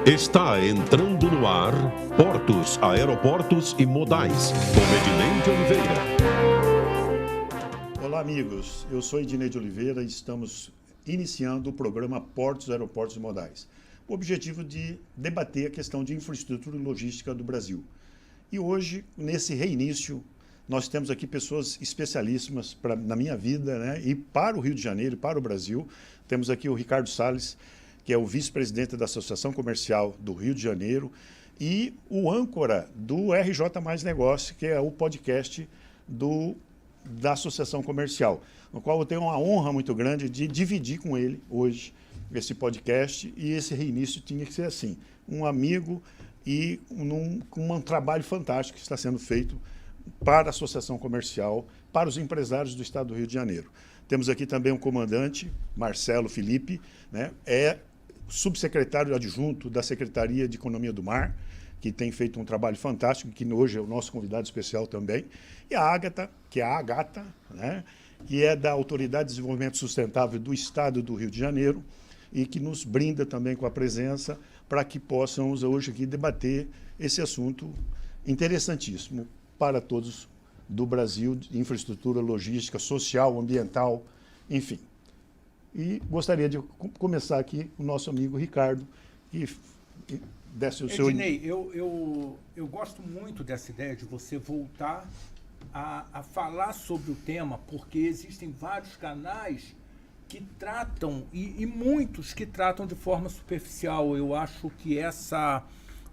Está entrando no ar Portos, Aeroportos e Modais, com Ednei de Oliveira. Olá, amigos. Eu sou Ednei de Oliveira e estamos iniciando o programa Portos, Aeroportos e Modais, com o objetivo de debater a questão de infraestrutura e logística do Brasil. E hoje, nesse reinício, nós temos aqui pessoas especialíssimas na minha vida, né? E para o Rio de Janeiro, para o Brasil. Temos aqui o Ricardo Salles, que é o vice-presidente da Associação Comercial do Rio de Janeiro, e o âncora do RJ Mais Negócio, que é o podcast da Associação Comercial, no qual eu tenho uma honra muito grande de dividir com ele hoje esse podcast, e esse reinício tinha que ser assim, um amigo e com um trabalho fantástico que está sendo feito para a Associação Comercial, para os empresários do Estado do Rio de Janeiro. Temos aqui também o comandante Marcelo Felipe, né? Subsecretário adjunto da Secretaria de Economia do Mar, que tem feito um trabalho fantástico, que hoje é o nosso convidado especial também, e a Ágata, que é a Agata, né, que é da Autoridade de Desenvolvimento Sustentável do Estado do Rio de Janeiro, e que nos brinda também com a presença para que possamos hoje aqui debater esse assunto interessantíssimo para todos do Brasil, de infraestrutura, logística, social, ambiental, enfim. E gostaria de começar aqui o nosso amigo Ricardo, que desse o seu... Ednei, eu gosto muito dessa ideia de você voltar a falar sobre o tema, porque existem vários canais que tratam, e muitos que tratam de forma superficial. Eu acho que essa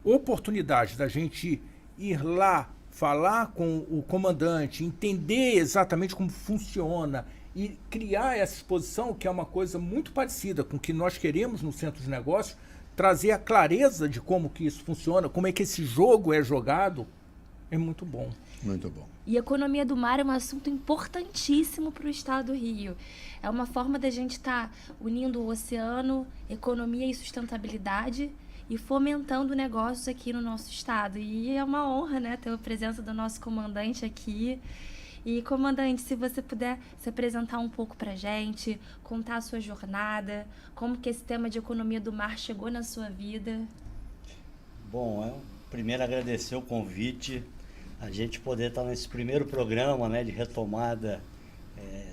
oportunidade da gente ir lá, falar com o comandante, entender exatamente como funciona e criar essa exposição, que é uma coisa muito parecida com o que nós queremos no Centro de Negócios, trazer a clareza de como que isso funciona, como é que esse jogo é jogado, é muito bom. Muito bom. E economia do mar é um assunto importantíssimo para o Estado do Rio. É uma forma da gente estar unindo o oceano, economia e sustentabilidade e fomentando negócios aqui no nosso estado. E é uma honra, né, ter a presença do nosso comandante aqui. E, comandante, se você puder se apresentar um pouco para a gente, contar a sua jornada, como que esse tema de economia do mar chegou na sua vida. Bom, primeiro agradecer o convite, a gente poder estar nesse primeiro programa, né, de retomada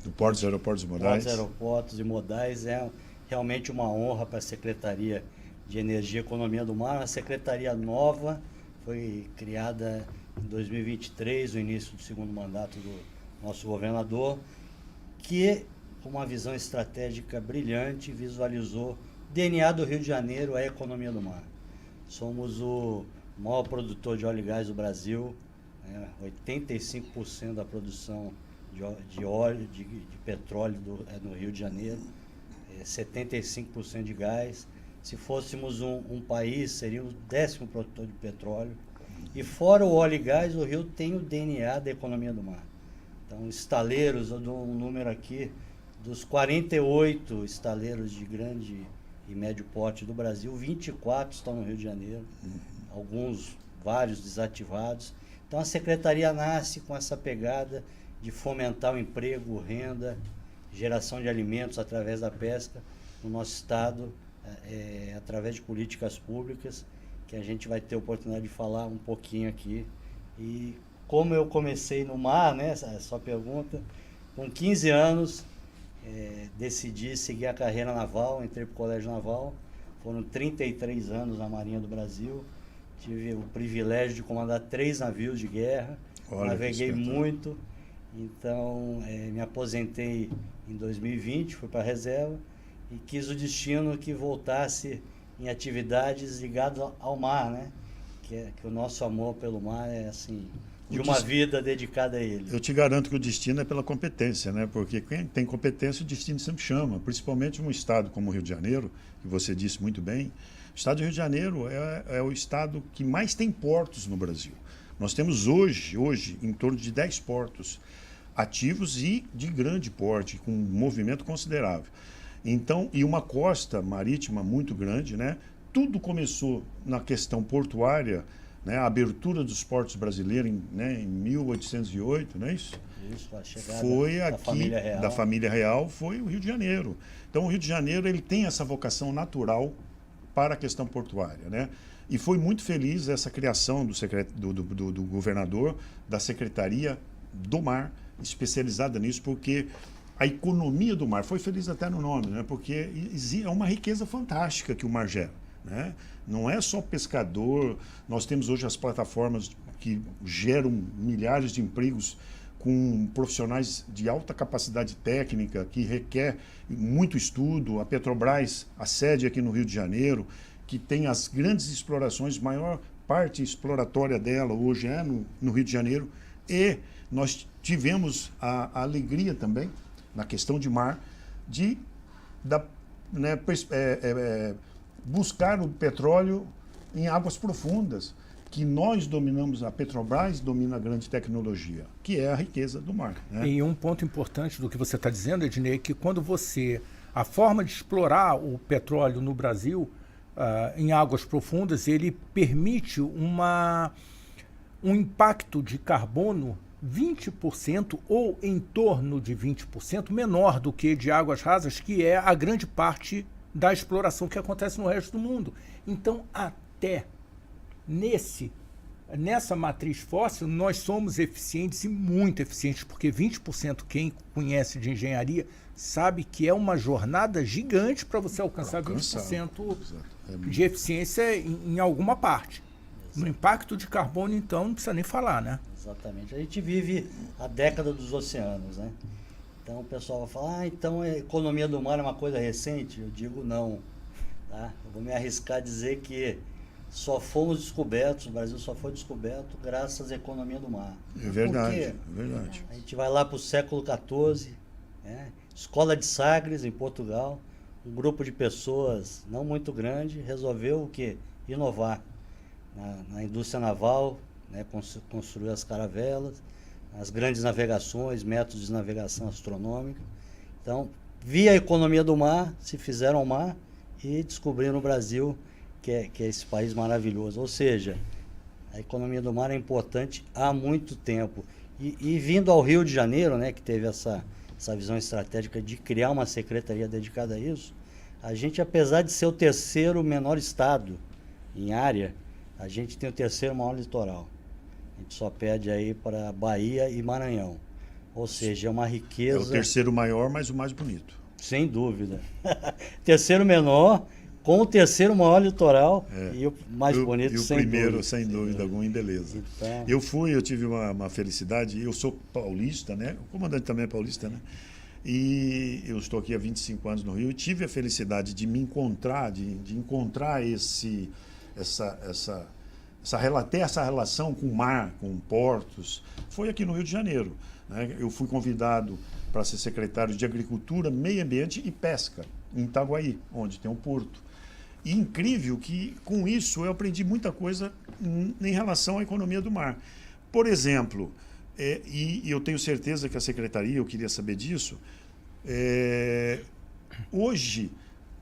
do Portos, Aeroportos e Modais. Portos, Aeroportos e Modais. É realmente uma honra para a Secretaria de Energia e Economia do Mar, uma secretaria nova, foi criada em 2023, o início do segundo mandato do nosso governador, que, com uma visão estratégica brilhante, visualizou DNA do Rio de Janeiro, a economia do mar. Somos o maior produtor de óleo e gás do Brasil, 85% da produção de óleo, de petróleo no Rio de Janeiro, 75% de gás. Se fôssemos um país, seríamos o 10º produtor de petróleo. E fora o óleo e gás, o Rio tem o DNA da economia do mar. Então, estaleiros, eu dou um número aqui, dos 48 estaleiros de grande e médio porte do Brasil, 24 estão no Rio de Janeiro, vários desativados. Então, a Secretaria nasce com essa pegada de fomentar o emprego, renda, geração de alimentos através da pesca no nosso estado, através de políticas públicas, que a gente vai ter a oportunidade de falar um pouquinho aqui. E como eu comecei no mar, né, essa sua pergunta, com 15 anos, decidi seguir a carreira naval, entrei para o Colégio Naval, foram 33 anos na Marinha do Brasil, tive o privilégio de comandar 3 navios de guerra, naveguei muito, então me aposentei em 2020, fui para a reserva e quis o destino que voltasse em atividades ligadas ao mar, né? Que o nosso amor pelo mar é assim, de uma vida dedicada a ele. Eu te garanto que o destino é pela competência, né? Porque quem tem competência, o destino sempre chama, principalmente um estado como o Rio de Janeiro, que você disse muito bem. O estado do Rio de Janeiro é o estado que mais tem portos no Brasil. Nós temos hoje em torno de 10 portos ativos e de grande porte, com um movimento considerável. Então, e uma costa marítima muito grande, né? Tudo começou na questão portuária, né? A abertura dos portos brasileiros em 1808, não é isso? Isso, a chegada foi da aqui, família real. Da família real, foi o Rio de Janeiro. Então, o Rio de Janeiro ele tem essa vocação natural para a questão portuária, né? E foi muito feliz essa criação do governador, da Secretaria do Mar, especializada nisso, porque a economia do mar, foi feliz até no nome, né? Porque é uma riqueza fantástica que o mar gera, né? Não é só pescador, nós temos hoje as plataformas que geram milhares de empregos com profissionais de alta capacidade técnica, que requer muito estudo. A Petrobras, a sede aqui no Rio de Janeiro, que tem as grandes explorações, maior parte exploratória dela hoje é no Rio de Janeiro. E nós tivemos a alegria também, na questão de mar, de buscar o petróleo em águas profundas, que nós dominamos, a Petrobras domina a grande tecnologia, que é a riqueza do mar, né? E um ponto importante do que você está dizendo, Ednei, é que a forma de explorar o petróleo no Brasil, em águas profundas, ele permite um impacto de carbono 20% ou em torno de 20% menor do que de águas rasas, que é a grande parte da exploração que acontece no resto do mundo. Então, até nessa matriz fóssil, nós somos eficientes e muito eficientes, porque 20%, quem conhece de engenharia, sabe que é uma jornada gigante para você alcançar 20% de eficiência em alguma parte. No impacto de carbono, então, não precisa nem falar, né? Exatamente. A gente vive a década dos oceanos, né? Então o pessoal vai falar, então a economia do mar é uma coisa recente? Eu digo não. Tá? Eu vou me arriscar a dizer que só fomos descobertos, o Brasil só foi descoberto graças à economia do mar. É verdade, Porque é verdade. a gente vai lá para o século XIV, né? Escola de Sagres, em Portugal, um grupo de pessoas não muito grande resolveu o quê? Inovar na indústria naval, né? Construir as caravelas, as grandes navegações, métodos de navegação astronômica. Então, via a economia do mar, se fizeram ao mar e descobriram o Brasil, que é esse país maravilhoso. Ou seja, a economia do mar é importante há muito tempo. E vindo ao Rio de Janeiro, né, que teve essa visão estratégica de criar uma secretaria dedicada a isso, a gente, apesar de ser o terceiro menor estado em área, a gente tem o terceiro maior litoral. A gente só perde aí para Bahia e Maranhão. Ou seja, é uma riqueza... É o terceiro maior, mas o mais bonito. Sem dúvida. Terceiro menor, com o terceiro maior litoral e o mais bonito, e o sem primeiro, dúvida. sem dúvida alguma, em beleza. Então... Eu tive uma felicidade, eu sou paulista, né? O comandante também é paulista, né? E eu estou aqui há 25 anos no Rio e tive a felicidade de me encontrar, de encontrar ter essa relação com o mar, com portos, foi aqui no Rio de Janeiro, né? Eu fui convidado para ser secretário de Agricultura, Meio Ambiente e Pesca, em Itaguaí, onde tem um porto. E incrível que, com isso, eu aprendi muita coisa em relação à economia do mar. Por exemplo, e eu tenho certeza que a secretaria, eu queria saber disso, hoje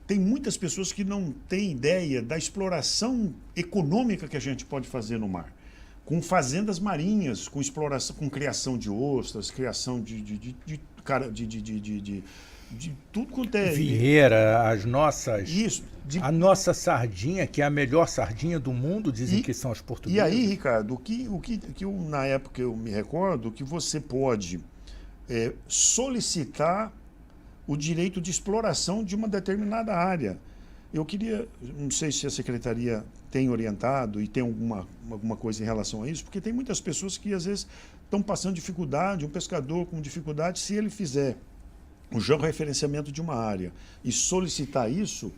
tem muitas pessoas que não têm ideia da exploração econômica que a gente pode fazer no mar. Com fazendas marinhas, com exploração, com criação de ostras, criação de tudo quanto é... Vieira, as nossas... Isso. A nossa sardinha, que é a melhor sardinha do mundo, dizem que são os portugueses. E aí, Ricardo, o que na época eu me recordo, que você pode solicitar o direito de exploração de uma determinada área. Eu queria, não sei se a secretaria tem orientado e tem alguma coisa em relação a isso, porque tem muitas pessoas que às vezes estão passando dificuldade, um pescador com dificuldade, se ele fizer o georreferenciamento de uma área e solicitar isso,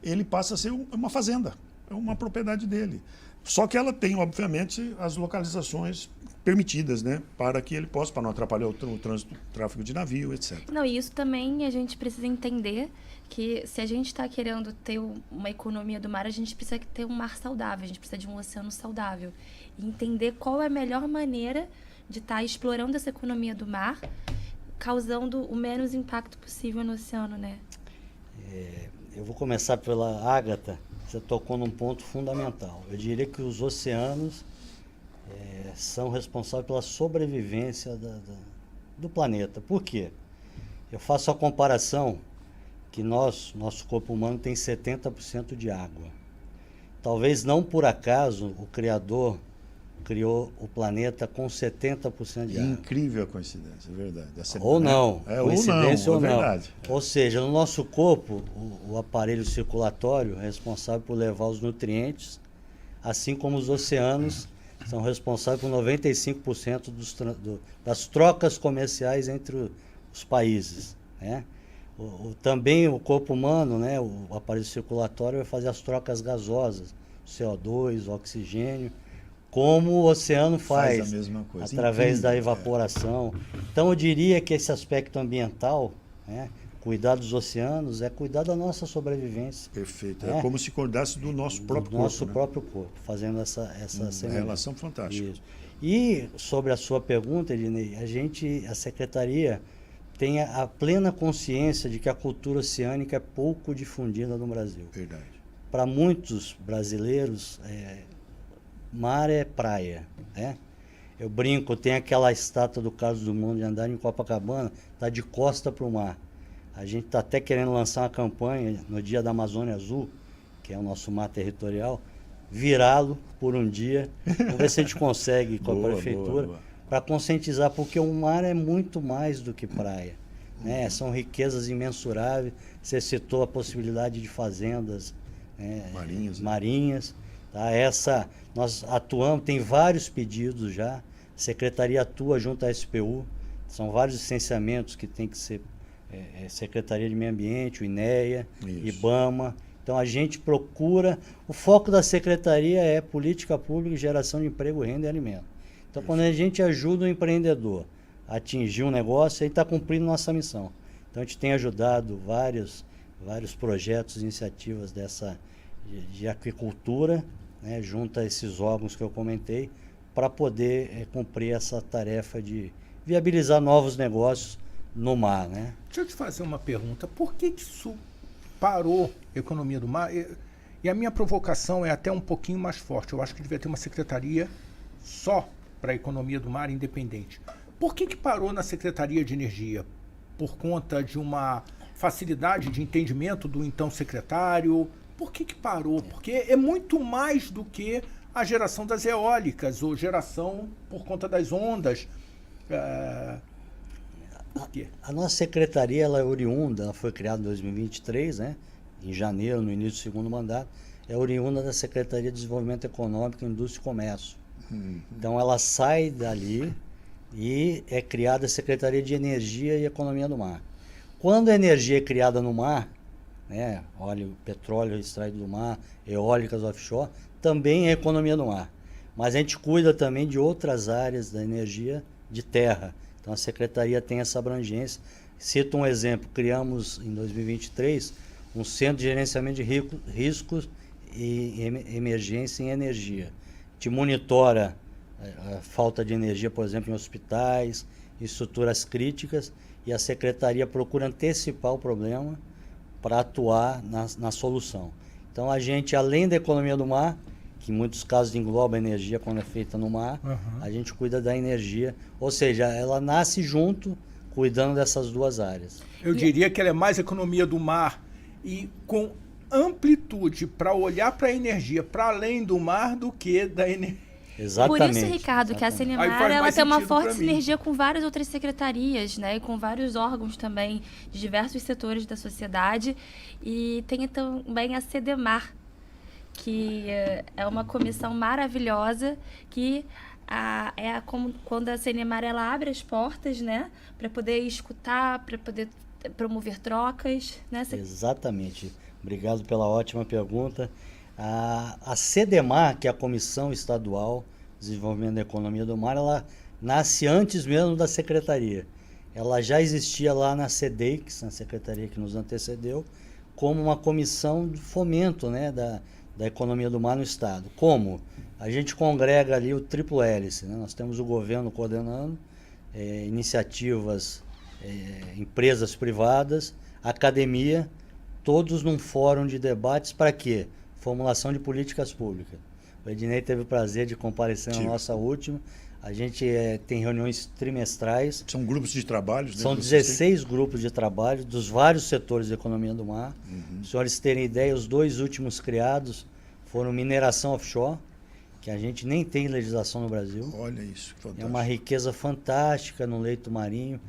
ele passa a ser uma fazenda, é uma propriedade dele. Só que ela tem, obviamente, as localizações permitidas, né, para que ele possa, para não atrapalhar o trânsito, o tráfego de navio, etc. Não, e isso também a gente precisa entender que se a gente está querendo ter uma economia do mar, a gente precisa ter um mar saudável, a gente precisa de um oceano saudável. E entender qual é a melhor maneira de estar explorando essa economia do mar, causando o menos impacto possível no oceano, né? Eu vou começar pela Ágata. Você tocou num ponto fundamental. Eu diria que os oceanos são responsáveis pela sobrevivência do planeta. Por quê? Eu faço a comparação que nosso corpo humano tem 70% de água. talvez não por acaso o Criador criou o planeta com 70% de água. Incrível a coincidência, é verdade. Ou não, coincidência ou não. É verdade. Ou seja, no nosso corpo, o aparelho circulatório é responsável por levar os nutrientes, assim como os oceanos são responsáveis por 95% das trocas comerciais entre os países, né? Também o corpo humano, né, o aparelho circulatório vai fazer as trocas gasosas, CO2, oxigênio, como o oceano faz a mesma coisa. através da Incrível, evaporação. Então eu diria que esse aspecto ambiental, né, cuidar dos oceanos, é cuidar da nossa sobrevivência. Perfeito. É como se cuidasse do nosso próprio corpo. Nosso próprio corpo, fazendo essa relação fantástica. Isso. E sobre a sua pergunta, Ednei, a Secretaria tem a plena consciência de que a cultura oceânica é pouco difundida no Brasil. Verdade. Para muitos brasileiros, mar é praia, né? Eu brinco, tem aquela estátua do Carlos Drummond de Andrade em Copacabana, está de costa para o mar. A gente está até querendo lançar uma campanha no Dia da Amazônia Azul, que é o nosso mar territorial, virá-lo por um dia. Vamos ver se a gente consegue com a prefeitura, para conscientizar, porque o mar é muito mais do que praia, né? São riquezas imensuráveis. Você citou a possibilidade de fazendas marinhas. Tá? Nós atuamos, tem vários pedidos já. A Secretaria atua junto à SPU, são vários licenciamentos que tem que ser Secretaria de Meio Ambiente, o INEA, IBAMA. Então a gente procura, o foco da Secretaria é política pública e geração de emprego, renda e alimento. Então quando a gente ajuda o empreendedor a atingir um negócio, ele está cumprindo nossa missão. Então a gente tem ajudado vários projetos, iniciativas de aquicultura, né, junto a esses órgãos que eu comentei, para poder cumprir essa tarefa de viabilizar novos negócios no mar, né? Deixa eu te fazer uma pergunta. Por que isso parou a economia do mar? E a minha provocação é até um pouquinho mais forte. Eu acho que devia ter uma secretaria só para a economia do mar independente. Por que parou na Secretaria de Energia? Por conta de uma facilidade de entendimento do então secretário? Por que parou? Porque é muito mais do que a geração das eólicas ou geração por conta das ondas. Por quê? A nossa secretaria, ela é oriunda, ela foi criada em 2023, né? Em janeiro, no início do segundo mandato, é oriunda da Secretaria de Desenvolvimento Econômico, Indústria e Comércio. Então ela sai dali e é criada a Secretaria de Energia e Economia do Mar. Quando a energia é criada no mar, né, óleo, petróleo extraído do mar, eólicas offshore, também é economia do mar. Mas a gente cuida também de outras áreas da energia de terra. Então a Secretaria tem essa abrangência. Cito um exemplo, criamos em 2023 um centro de gerenciamento de riscos e emergência em energia. A gente monitora a falta de energia, por exemplo, em hospitais, em estruturas críticas, e a Secretaria procura antecipar o problema para atuar na solução. Então a gente, além da economia do mar, que em muitos casos engloba a energia quando é feita no mar, a gente cuida da energia, ou seja, ela nasce junto, cuidando dessas duas áreas. Eu diria que ela é mais economia do mar e com amplitude para olhar para a energia para além do mar do que da energia. Exatamente. Por isso, Ricardo, que a Senemar ela tem uma forte sinergia com várias outras secretarias, né, e com vários órgãos também de diversos setores da sociedade. E tem também a Sedemar, que é uma comissão maravilhosa que quando a Senemar ela abre as portas, né, para poder escutar, para poder promover trocas, né? Exatamente. Obrigado pela ótima pergunta. A Sedemar, que é a Comissão Estadual de Desenvolvimento da Economia do Mar, ela nasce antes mesmo da Secretaria. Ela já existia lá na SEDEIX, na Secretaria que nos antecedeu, como uma comissão de fomento, né, da economia do mar no Estado. Como? A gente congrega ali o tríplice hélice, né? Nós temos o governo coordenando, iniciativas, empresas privadas, academia, todos num fórum de debates para quê? Formulação de políticas públicas. O Ednei teve o prazer de comparecer na nossa última. A gente tem reuniões trimestrais. São grupos de trabalho? São 16 grupos de trabalho dos vários setores da economia do mar. Os senhores terem ideia, os 2 últimos criados foram mineração offshore, que a gente nem tem legislação no Brasil. Olha isso, que É fantástico. uma riqueza fantástica no leito marinho,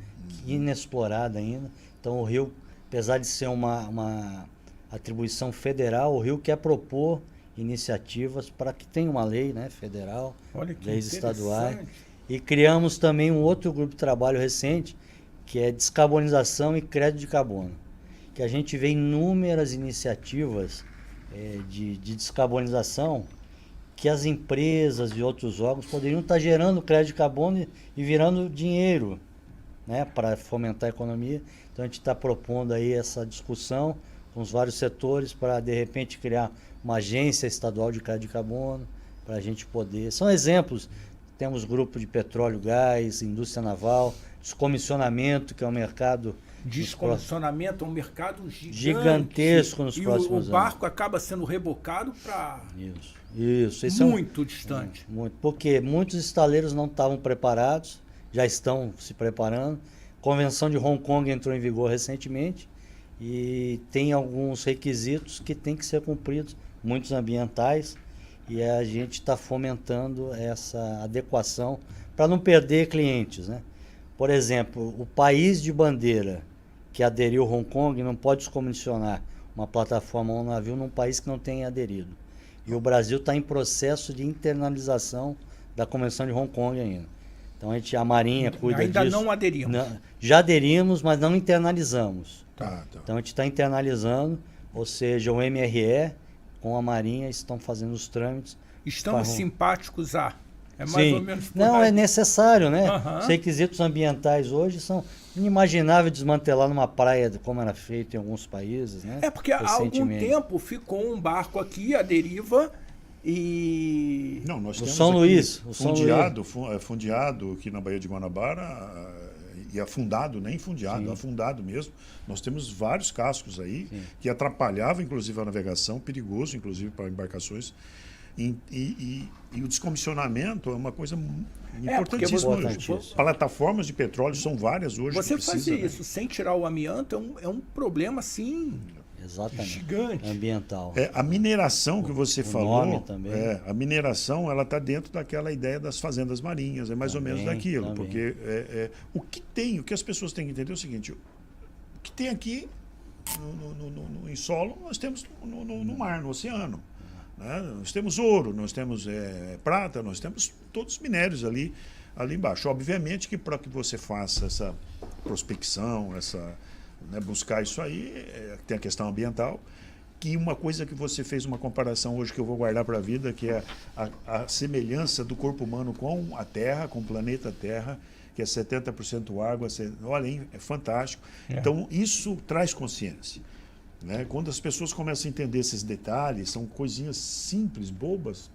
inexplorada ainda. Então o Rio, apesar de ser uma atribuição federal, o Rio quer propor iniciativas para que tenha uma lei, né, federal, Olha que leis estaduais. interessante. E criamos também um outro grupo de trabalho recente, que é descarbonização e crédito de carbono. Que a gente vê inúmeras iniciativas de descarbonização que as empresas e outros órgãos poderiam estar gerando crédito de carbono e virando dinheiro, né, para fomentar a economia. Então a gente está propondo aí essa discussão com os vários setores para, de repente, criar uma agência estadual de crédito de carbono, para a gente poder... São exemplos. Temos grupo de petróleo, gás, indústria naval, descomissionamento, que é um mercado... Descomissionamento é um mercado gigantesco nos próximos anos. E o barco acaba sendo rebocado para Isso. Esse muito distante. Muito, porque muitos estaleiros não estavam preparados, já estão se preparando. A Convenção de Hong Kong entrou em vigor recentemente e tem alguns requisitos que têm que ser cumpridos, muitos ambientais, e a gente está fomentando essa adequação para não perder clientes, né? Por exemplo, o país de bandeira que aderiu a Hong Kong não pode descomissionar uma plataforma ou um navio num país que não tenha aderido. E o Brasil está em processo de internalização da Convenção de Hong Kong ainda. Então a Marinha cuida disso. Ainda não aderimos. Já aderimos, mas não internalizamos. Tá. Então a gente está internalizando, ou seja, o MRE com a Marinha estão fazendo os trâmites. Estamos simpáticos a... É mais Sim. ou menos por Não, aí. é necessário, né? Aham. Os requisitos ambientais hoje são inimagináveis desmantelar numa praia como era feito em alguns países, né? É porque há algum Recentemente. tempo ficou um barco aqui à deriva e... Não, nós O temos São aqui Luís, o São fundeado aqui na Baía de Guanabara e afundado, nem fundeado, Sim. afundado mesmo. Nós temos vários cascos aí que atrapalhavam, inclusive, a navegação, perigoso, inclusive, para embarcações. E o descomissionamento é uma coisa importantíssima. Importantíssimo. Plataformas de petróleo são várias hoje. Você que precisa, fazer né? isso sem tirar o amianto é um problema, assim, Exatamente. gigante. Ambiental. A mineração que você falou, nome também. a mineração ela está dentro daquela ideia das fazendas marinhas, é mais ou menos daquilo, também. porque o que as pessoas têm que entender é o seguinte: o que tem aqui em solo nós temos no mar, no oceano, né? Nós temos ouro, nós temos prata, nós temos todos os minérios ali embaixo. Obviamente que para que você faça essa prospecção, buscar isso aí, tem a questão ambiental, que uma coisa que você fez uma comparação hoje que eu vou guardar para a vida, que é a semelhança do corpo humano com a Terra, com o planeta Terra, que é 70% água. Olha, hein, é fantástico. Então, isso traz consciência, né? Quando as pessoas começam a entender esses detalhes, são coisinhas simples, bobas,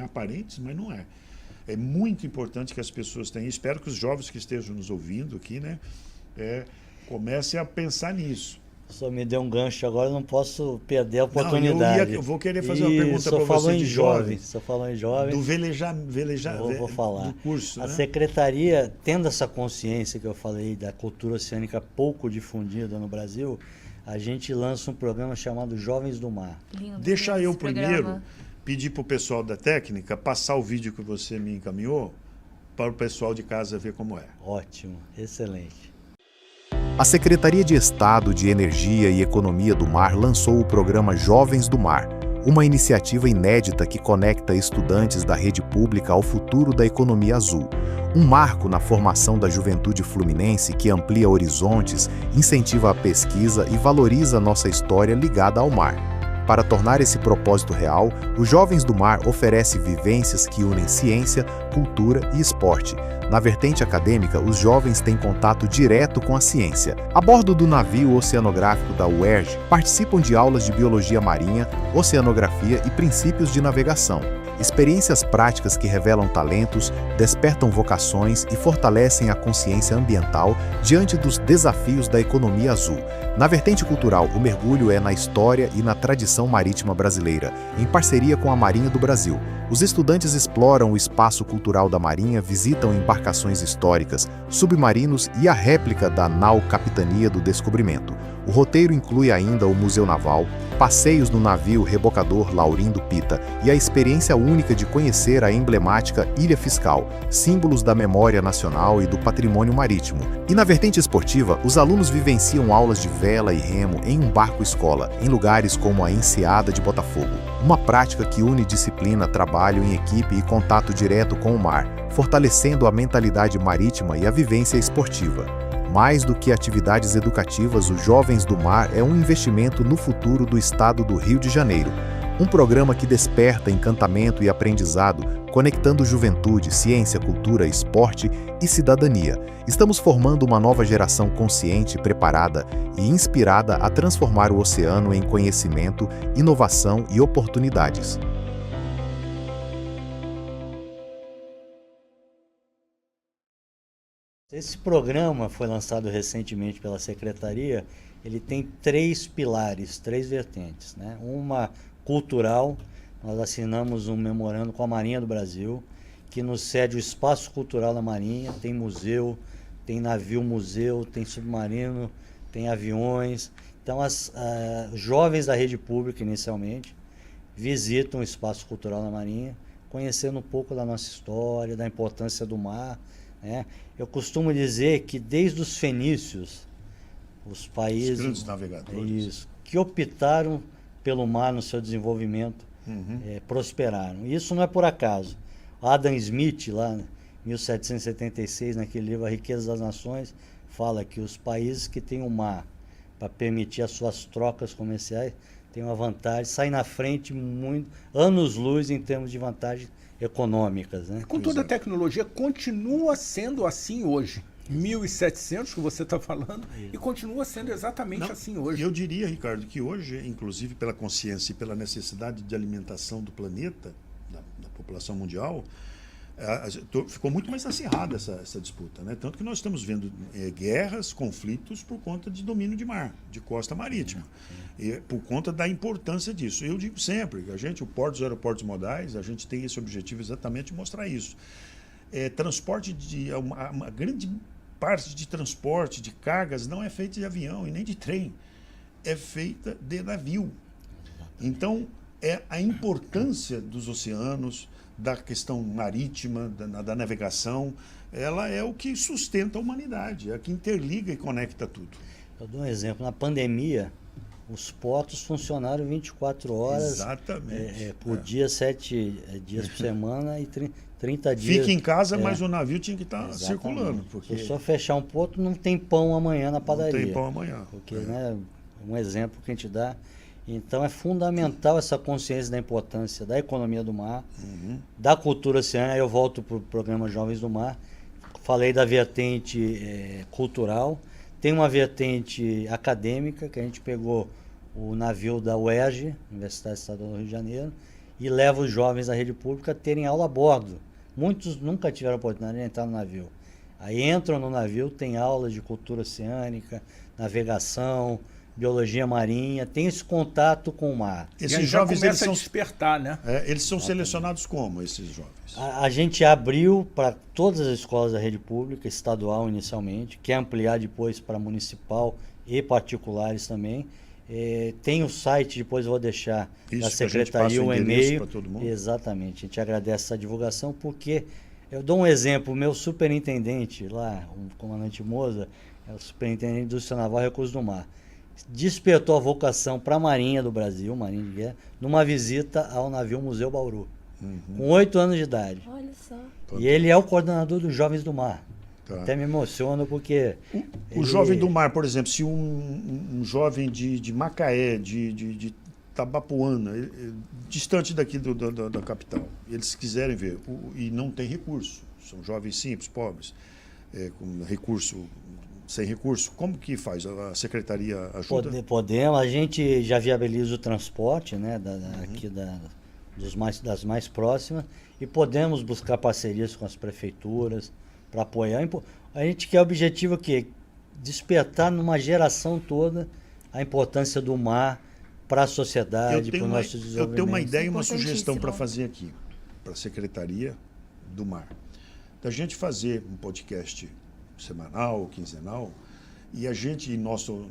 aparentes, mas não é. É muito importante que as pessoas tenham. Espero que os jovens que estejam nos ouvindo aqui, né, comecem a pensar nisso. Só me deu um gancho agora, eu não posso perder a oportunidade. Eu vou querer fazer uma pergunta para você de jovem. Só falou em jovem. Do velejar vou falar. do curso. A né? Secretaria, tendo essa consciência que eu falei da cultura oceânica pouco difundida no Brasil, a gente lança um programa chamado Jovens do Mar. Lindo, Deixa lindo eu esse primeiro programa. pedir para o pessoal da técnica passar o vídeo que você me encaminhou para o pessoal de casa ver como é. Ótimo, excelente. A Secretaria de Estado de Energia e Economia do Mar lançou o programa Jovens do Mar, uma iniciativa inédita que conecta estudantes da rede pública ao futuro da economia azul. Um marco na formação da juventude fluminense que amplia horizontes, incentiva a pesquisa e valoriza nossa história ligada ao mar. Para tornar esse propósito real, o Jovens do Mar oferece vivências que unem ciência, cultura e esporte. Na vertente acadêmica, os jovens têm contato direto com a ciência. A bordo do navio oceanográfico da UERJ, participam de aulas de biologia marinha, oceanografia e princípios de navegação. Experiências práticas que revelam talentos, despertam vocações e fortalecem a consciência ambiental diante dos desafios da economia azul. Na vertente cultural, o mergulho é na história e na tradição marítima brasileira, em parceria com a Marinha do Brasil. Os estudantes exploram o espaço cultural da Marinha, visitam embarcações históricas, submarinos e a réplica da nau Capitania do Descobrimento. O roteiro inclui ainda o Museu Naval, passeios no navio rebocador Laurindo Pita e a experiência única de conhecer a emblemática Ilha Fiscal, símbolos da memória nacional e do patrimônio marítimo. E na vertente esportiva, os alunos vivenciam aulas de vela e remo em um barco-escola, em lugares como a Enseada de Botafogo. Uma prática que une disciplina, trabalho em equipe e contato direto com o mar, fortalecendo a mentalidade marítima e a vivência esportiva. Mais do que atividades educativas, o Jovens do Mar é um investimento no futuro do estado do Rio de Janeiro. Um programa que desperta encantamento e aprendizado, conectando juventude, ciência, cultura, esporte e cidadania. Estamos formando uma nova geração consciente, preparada e inspirada a transformar o oceano em conhecimento, inovação e oportunidades. Esse programa foi lançado recentemente pela Secretaria. Ele tem 3 pilares, 3 vertentes, né? Uma cultural, nós assinamos um memorando com a Marinha do Brasil, que nos cede o espaço cultural da Marinha. Tem museu, tem navio-museu, tem submarino, tem aviões. Então, os jovens da rede pública, inicialmente, visitam o espaço cultural da Marinha, conhecendo um pouco da nossa história, da importância do mar, né? Eu costumo dizer que desde os fenícios, os países, os grandes navegadores, isso, que optaram pelo mar no seu desenvolvimento, prosperaram. Isso não é por acaso. Adam Smith, lá em 1776, naquele livro A Riqueza das Nações, fala que os países que têm o mar para permitir as suas trocas comerciais têm uma vantagem, saem na frente muito, anos-luz em termos de vantagens econômicas, né? Com toda a tecnologia, continua sendo assim hoje. 1700 que você está falando, e continua sendo exatamente assim hoje. Eu diria, Ricardo, que hoje, inclusive pela consciência e pela necessidade de alimentação do planeta, da população mundial, ficou muito mais acirrada essa disputa, né? Tanto que nós estamos vendo guerras, conflitos por conta de domínio de mar, de costa marítima, e por conta da importância disso. Eu digo sempre, o Portos e Aeroportos Modais, a gente tem esse objetivo exatamente de mostrar isso. Transporte uma grande parte de transporte de cargas não é feita de avião e nem de trem, é feita de navio. Então, a importância dos oceanos, da questão marítima, da navegação, ela é o que sustenta a humanidade, é a que interliga e conecta tudo. Eu dou um exemplo. Na pandemia, os portos funcionaram 24 horas por dia, 7 dias por semana e 30 dias. Fica em casa, mas o navio tinha que estar circulando. Porque se só fechar um porto, não tem pão amanhã na padaria. Não tem pão amanhã. Porque, né, um exemplo que a gente dá. Então é fundamental essa consciência da importância da economia do mar, da cultura oceânica. Aí eu volto para o programa Jovens do Mar. Falei da vertente cultural. Tem uma vertente acadêmica, que a gente pegou o navio da UERJ, Universidade Estadual do Rio de Janeiro, e leva os jovens da rede pública a terem aula a bordo. Muitos nunca tiveram a oportunidade de entrar no navio. Aí entram no navio, tem aulas de cultura oceânica, navegação, biologia marinha, tem esse contato com o mar. Esses jovens começa a despertar, né? Eles são selecionados como, esses jovens? A gente abriu para todas as escolas da rede pública, estadual inicialmente, quer ampliar depois para municipal e particulares também. Tem o site, depois eu vou deixar da secretaria o e-mail. Exatamente, a gente agradece essa divulgação, porque eu dou um exemplo, o meu superintendente lá, o comandante Moza, é o superintendente da Indústria Naval e Recursos do Mar, despertou a vocação para a Marinha do Brasil, Marinha de Guerra, numa visita ao navio Museu Bauru, com 8 anos de idade. Olha só. E ele é o coordenador dos Jovens do Mar. Tá. Até me emociono porque... O jovem do mar, por exemplo, se um jovem de Macaé, de Tabapuana, distante daqui da capital, eles quiserem ver, e não tem recurso, são jovens simples, pobres, com recurso... Sem recurso, como que faz? A secretaria ajuda? Podemos, a gente já viabiliza o transporte, né, aqui das mais próximas, e podemos buscar parcerias com as prefeituras para apoiar. A gente quer o objetivo que despertar numa geração toda a importância do mar para a sociedade, para o nosso desenvolvimento. Eu tenho uma ideia e uma sugestão para fazer aqui, para a Secretaria do Mar. Da gente fazer um podcast semanal ou quinzenal E a gente, nosso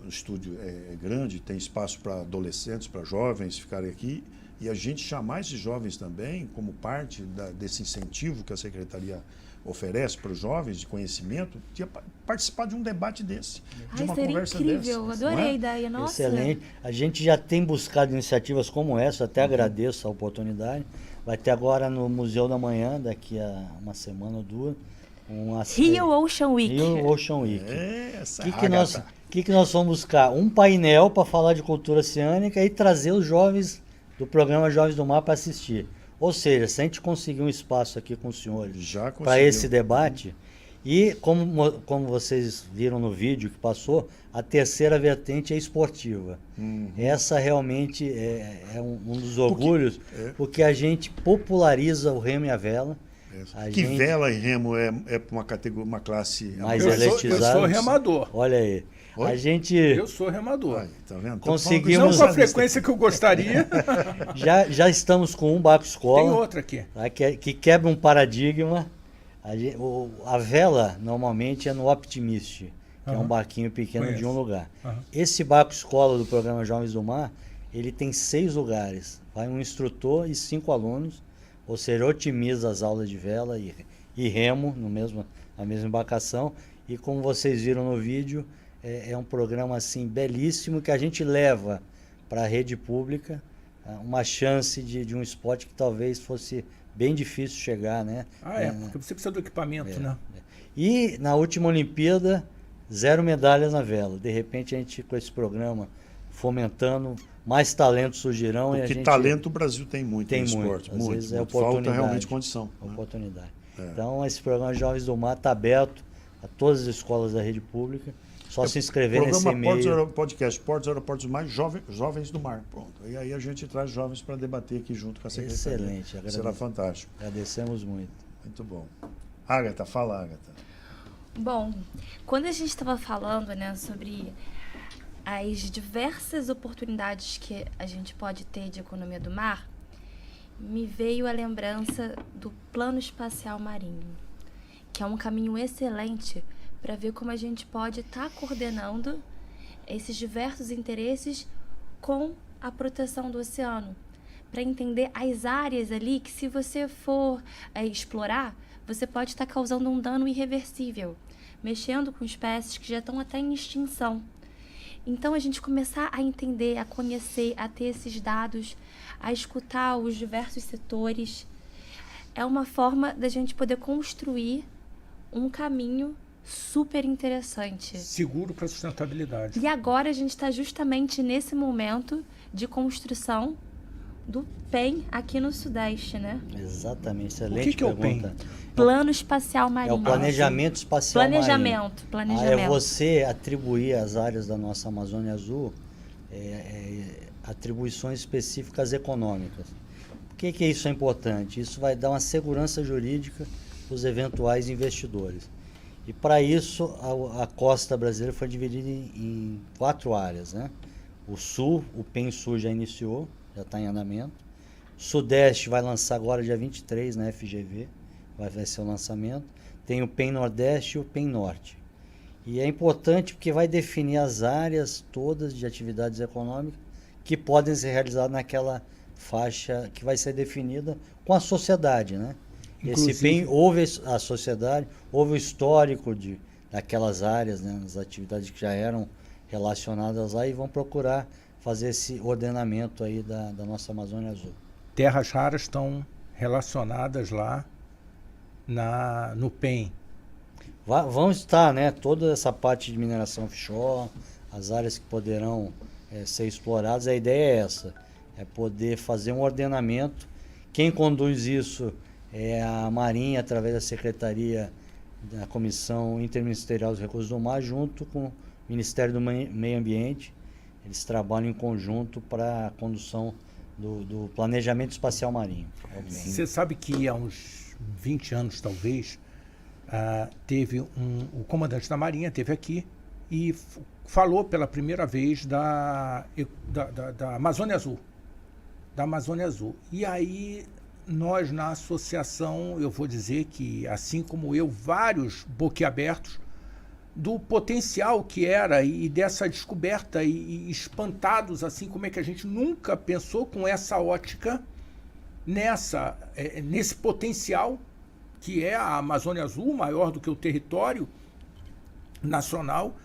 estúdio é grande, tem espaço para adolescentes, para jovens ficarem aqui, e a gente chamar esses jovens também como parte desse incentivo que a Secretaria oferece para os jovens de conhecimento, de participar de um debate desse, de uma conversa incrível, dessa. adorei a ideia, nossa. Excelente. A gente já tem buscado iniciativas como essa, até agradeço a oportunidade. Vai ter agora no Museu da Manhã, daqui a uma semana ou duas, Rio Ocean Week. Rio Ocean Week. Essa O que nós vamos buscar? Um painel para falar de cultura oceânica e trazer os jovens do programa Jovens do Mar para assistir. Ou seja, se a gente conseguir um espaço aqui com os senhores para esse debate, e como vocês viram no vídeo que passou, a terceira vertente é esportiva. Essa realmente é um dos orgulhos, porque a gente populariza o remo e a vela. Vela e remo é uma categoria, uma classe mais elitizada. Eu sou remador. Olha aí. Oi? Eu sou remador. Ai, tá vendo? Conseguimos não com a frequência que eu gostaria. já estamos com um barco escola. Tem outro aqui. Tá, que quebra um paradigma. A vela normalmente é no Optimist, que é um barquinho pequeno de um lugar. Esse barco escola do programa Jovens do Mar, ele tem 6 lugares. Vai um instrutor e 5 alunos, ou seja, otimiza as aulas de vela e remo na mesma embarcação. E como vocês viram no vídeo, é um programa assim belíssimo que a gente leva para a rede pública, uma chance de um esporte que talvez fosse bem difícil chegar, né? Porque você precisa do equipamento, né? E na última Olimpíada, 0 medalhas na vela. De repente a gente, com esse programa, fomentando, mais talentos surgirão. Porque talento o Brasil tem muito no esporte. Às muito, vezes muito. Falta realmente condição. Oportunidade. Então esse programa Jovens do Mar está aberto a todas as escolas da rede pública. Só se inscrever nesse e-mail. Podcast Portos Aeroportos Mais Jovens do Mar. Pronto. E aí a gente traz jovens para debater aqui junto com a Secretaria. Excelente. Será fantástico. Agradecemos muito. Muito bom. Ágata, fala, Ágata. Bom, quando a gente estava falando, né, sobre as diversas oportunidades que a gente pode ter de economia do mar, me veio a lembrança do Plano Espacial Marinho, que é um caminho excelente para ver como a gente pode estar coordenando esses diversos interesses com a proteção do oceano, para entender as áreas ali que, se você for explorar, você pode estar causando um dano irreversível, mexendo com espécies que já estão até em extinção. Então, a gente começar a entender, a conhecer, a ter esses dados, a escutar os diversos setores, é uma forma da gente poder construir um caminho super interessante. Seguro para a sustentabilidade. E agora a gente está justamente nesse momento de construção do PEM aqui no Sudeste, né? Exatamente, excelente pergunta. O que é o PEM? Plano Espacial Marinho. É o Planejamento Espacial Marinho. Planejamento. É você atribuir às áreas da nossa Amazônia Azul atribuições específicas econômicas. Por que isso é importante? Isso vai dar uma segurança jurídica para os eventuais investidores. E para isso, a costa brasileira foi dividida em 4 áreas, né? O Sul, o PEN Sul já iniciou, já está em andamento. O Sudeste vai lançar agora dia 23 na FGV, vai ser o lançamento. Tem o PEN Nordeste e o PEN Norte. E é importante porque vai definir as áreas todas de atividades econômicas que podem ser realizadas naquela faixa que vai ser definida com a sociedade, né? Inclusive, esse PEN houve a sociedade, houve o histórico daquelas áreas, né, as atividades que já eram relacionadas lá, e vão procurar fazer esse ordenamento aí da nossa Amazônia Azul. Terras raras estão relacionadas lá no PEN. Vão estar, né, toda essa parte de mineração offshore, as áreas que poderão ser exploradas. A ideia é essa, é poder fazer um ordenamento. Quem conduz isso é a Marinha, através da Secretaria da Comissão Interministerial dos Recursos do Mar, junto com o Ministério do Meio Ambiente. Eles trabalham em conjunto para a condução do planejamento espacial marinho. Você sabe que há uns 20 anos, talvez, teve o comandante da Marinha esteve aqui e falou pela primeira vez da Amazônia Azul. Da Amazônia Azul. E aí, nós na associação, eu vou dizer que, assim como eu, vários boquiabertos, do potencial que era e dessa descoberta e espantados, assim, como é que a gente nunca pensou com essa ótica nesse potencial que é a Amazônia Azul, maior do que o território nacional.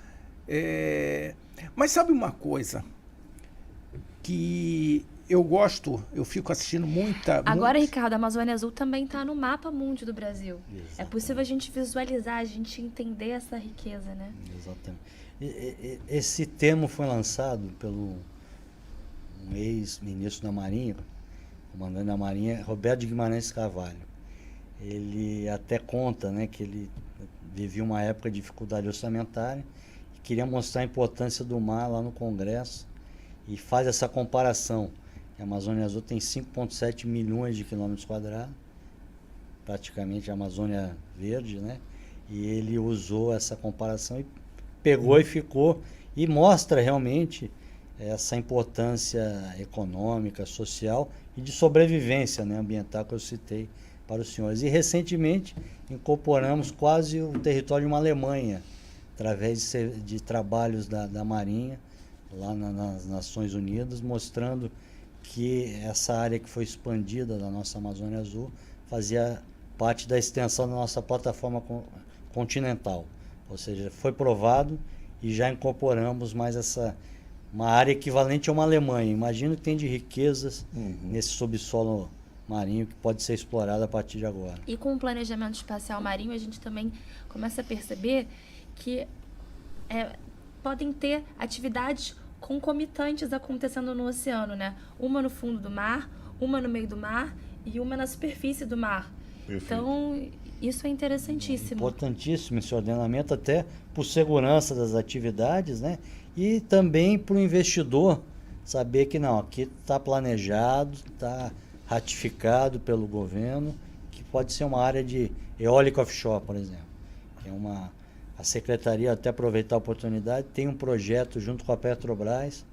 Mas sabe uma coisa que eu fico assistindo Agora, Ricardo, a Amazônia Azul também está no mapa mundi do Brasil. Exatamente. É possível a gente visualizar, a gente entender essa riqueza, né? Exatamente. Esse termo foi lançado pelo um ex-ministro da Marinha, comandante da Marinha, Roberto de Guimarães Carvalho. Ele até conta, né, que ele vivia uma época de dificuldade orçamentária e queria mostrar a importância do mar lá no Congresso e faz essa comparação. A Amazônia Azul tem 5,7 milhões de quilômetros quadrados, praticamente a Amazônia Verde, né? E ele usou essa comparação e pegou e ficou, e mostra realmente essa importância econômica, social e de sobrevivência, né, ambiental que eu citei para os senhores. E recentemente incorporamos quase o território de uma Alemanha, através de trabalhos da Marinha, lá nas Nações Unidas, mostrando que essa área que foi expandida da nossa Amazônia Azul fazia parte da extensão da nossa plataforma continental. Ou seja, foi provado e já incorporamos mais uma área equivalente a uma Alemanha. Imagina que tem de riquezas nesse subsolo marinho que pode ser explorado a partir de agora. E com o planejamento espacial marinho, a gente também começa a perceber que podem ter atividades concomitantes acontecendo no oceano, né? Uma no fundo do mar, uma no meio do mar e uma na superfície do mar. Perfeito. Então, isso é interessantíssimo. Importantíssimo esse ordenamento, até por segurança das atividades, né? E também para o investidor saber que não, aqui está planejado, está ratificado pelo governo, que pode ser uma área de eólica offshore, por exemplo. Que é a Secretaria, até aproveitar a oportunidade, tem um projeto junto com a Petrobras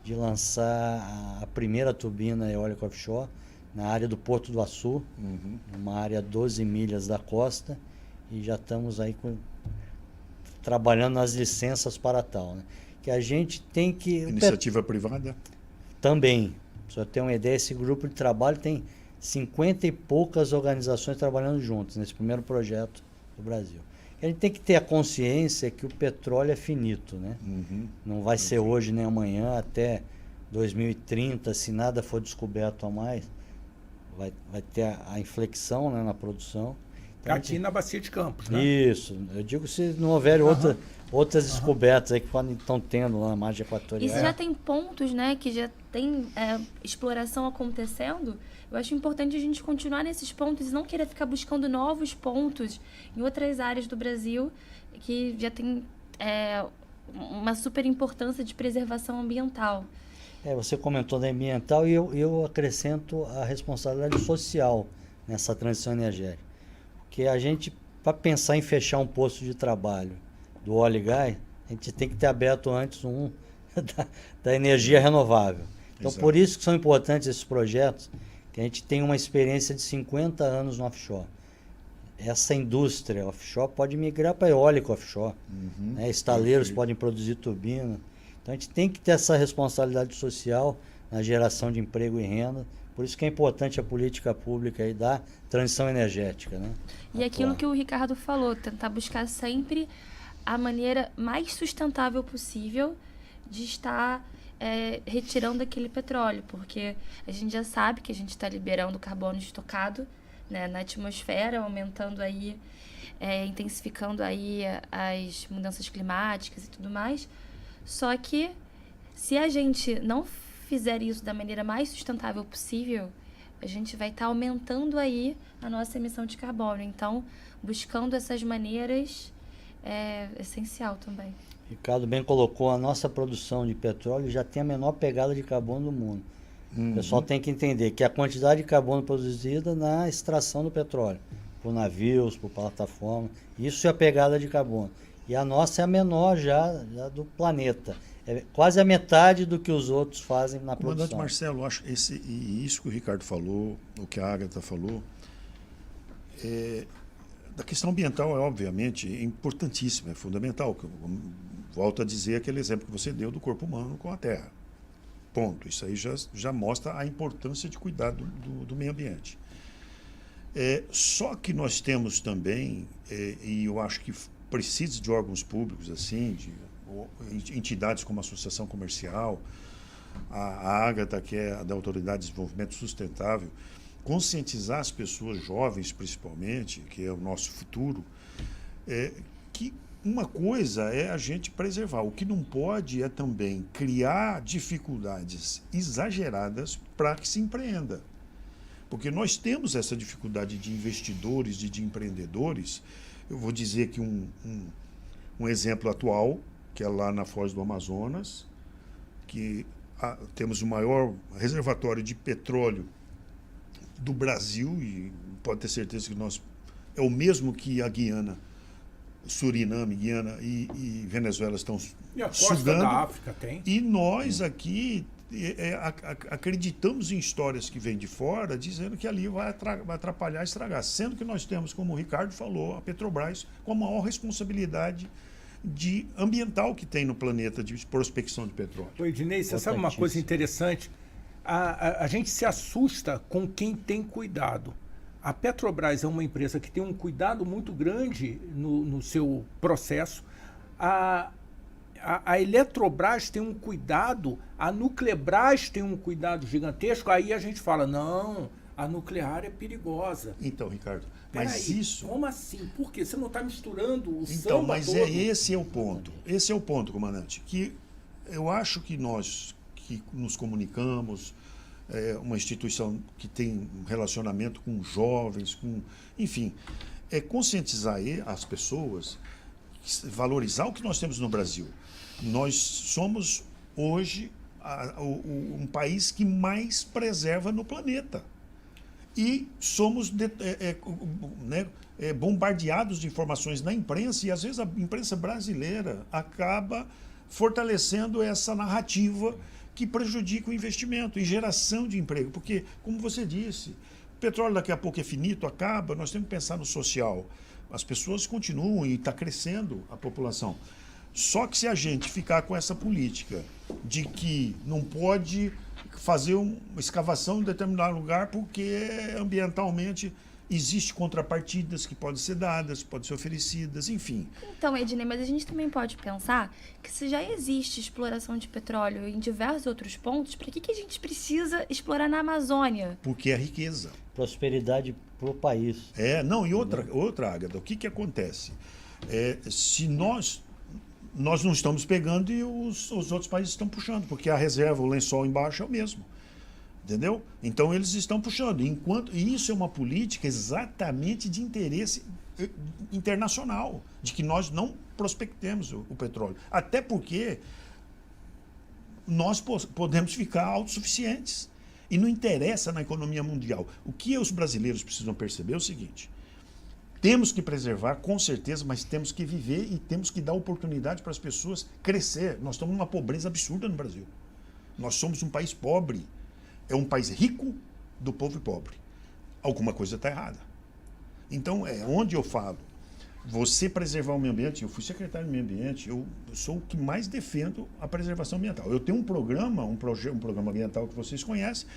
de lançar a primeira turbina eólica offshore na área do Porto do Açu, uma área a 12 milhas da costa, e já estamos aí trabalhando nas licenças para tal, né? Que a gente tem que... Iniciativa privada? Também. Só ter uma ideia, esse grupo de trabalho tem 50 e poucas organizações trabalhando juntos nesse primeiro projeto do Brasil. A gente tem que ter a consciência que o petróleo é finito, né? Não vai ser hoje nem amanhã, até 2030, se nada for descoberto a mais, vai ter a inflexão, né, na produção. Então, aqui na Bacia de Campos, né? Isso. Eu digo se não houver outras descobertas aí que estão tendo lá na margem equatorial. E se já tem pontos, né, que já tem exploração acontecendo, eu acho importante a gente continuar nesses pontos e não querer ficar buscando novos pontos em outras áreas do Brasil que já tem uma super importância de preservação ambiental. Você comentou da ambiental e eu acrescento a responsabilidade social nessa transição energética. Porque a gente, para pensar em fechar um posto de trabalho do óleo e gás, a gente tem que ter aberto antes da energia renovável. Então, Exato. Por isso que são importantes esses projetos, que a gente tem uma experiência de 50 anos no offshore. Essa indústria offshore pode migrar para eólica offshore. Né? Estaleiros podem produzir turbina. Então, a gente tem que ter essa responsabilidade social na geração de emprego e renda. Por isso que é importante a política pública aí da transição energética, né? E aquilo que o Ricardo falou, tentar buscar sempre a maneira mais sustentável possível de estar retirando aquele petróleo, porque a gente já sabe que a gente está liberando carbono estocado, né, na atmosfera, aumentando aí, intensificando aí as mudanças climáticas e tudo mais. Só que se a gente não fizer isso da maneira mais sustentável possível, a gente vai estar aumentando aí a nossa emissão de carbono. Então, buscando essas maneiras é essencial também. Ricardo bem colocou, a nossa produção de petróleo já tem a menor pegada de carbono do mundo. O pessoal tem que entender que a quantidade de carbono produzida na extração do petróleo, por navios, por plataforma, isso é a pegada de carbono. E a nossa é a menor já do planeta. É quase a metade do que os outros fazem na Comandante produção. Marcelo, acho isso que o Ricardo falou, o que a Agatha falou, A questão ambiental é, obviamente, importantíssima, é fundamental. Volto a dizer aquele exemplo que você deu do corpo humano com a Terra. Ponto. Isso aí já mostra a importância de cuidar do meio ambiente. Só que nós temos também, e eu acho que precisa de órgãos públicos, assim, de entidades como a Associação Comercial, a Ágata, que é a da Autoridade de Desenvolvimento Sustentável, conscientizar as pessoas jovens, principalmente, que é o nosso futuro, que uma coisa é a gente preservar. O que não pode é também criar dificuldades exageradas para que se empreenda. Porque nós temos essa dificuldade de investidores, de empreendedores. Eu vou dizer que um exemplo atual, que é lá na Foz do Amazonas, que temos o maior reservatório de petróleo do Brasil, e pode ter certeza que é o mesmo que a Guiana, Suriname, Guiana e Venezuela estão e a costa sugando. Da África tem. E nós aqui acreditamos em histórias que vêm de fora, dizendo que ali vai atrapalhar, estragar. Sendo que nós temos, como o Ricardo falou, a Petrobras com a maior responsabilidade ambiental que tem no planeta de prospecção de petróleo. Ô, Ednei, você sabe uma coisa interessante? A gente se assusta com quem tem cuidado. A Petrobras é uma empresa que tem um cuidado muito grande no seu processo. A Eletrobras tem um cuidado, a Nuclebras tem um cuidado gigantesco. Aí a gente fala, não, a nuclear é perigosa. Então, Ricardo, mas Peraí, isso... como assim? Por quê? Você não está misturando o Então, samba mas todo? esse é o ponto. Esse é o ponto, comandante. Que eu acho que nós que nos comunicamos, uma instituição que tem um relacionamento com jovens, enfim, conscientizar as pessoas, valorizar o que nós temos no Brasil. Nós somos hoje um país que mais preserva no planeta. E somos bombardeados de informações na imprensa, e às vezes a imprensa brasileira acaba fortalecendo essa narrativa que prejudica o investimento e geração de emprego. Porque, como você disse, o petróleo daqui a pouco é finito, acaba, nós temos que pensar no social. As pessoas continuam e está crescendo a população. Só que se a gente ficar com essa política de que não pode fazer uma escavação em determinado lugar porque ambientalmente existem contrapartidas que podem ser dadas, podem ser oferecidas, enfim. Então, Ednei, mas a gente também pode pensar que se já existe exploração de petróleo em diversos outros pontos, para que a gente precisa explorar na Amazônia? Porque é riqueza. Prosperidade para o país. E outra, Ágata, o que acontece? Se nós não estamos pegando e os outros países estão puxando, porque a reserva, o lençol embaixo é o mesmo. Entendeu? Então eles estão puxando. E isso é uma política exatamente de interesse internacional, de que nós não prospectemos o petróleo. Até porque nós podemos ficar autossuficientes. E não interessa na economia mundial. O que os brasileiros precisam perceber é o seguinte: temos que preservar, com certeza, mas temos que viver e temos que dar oportunidade para as pessoas crescer. Nós estamos numa pobreza absurda no Brasil. Nós somos um país pobre. É um país rico do povo pobre. Alguma coisa está errada. Então, onde eu falo, você preservar o meio ambiente, eu fui secretário do meio ambiente, eu sou o que mais defendo a preservação ambiental. Eu tenho um programa ambiental que vocês conhecem,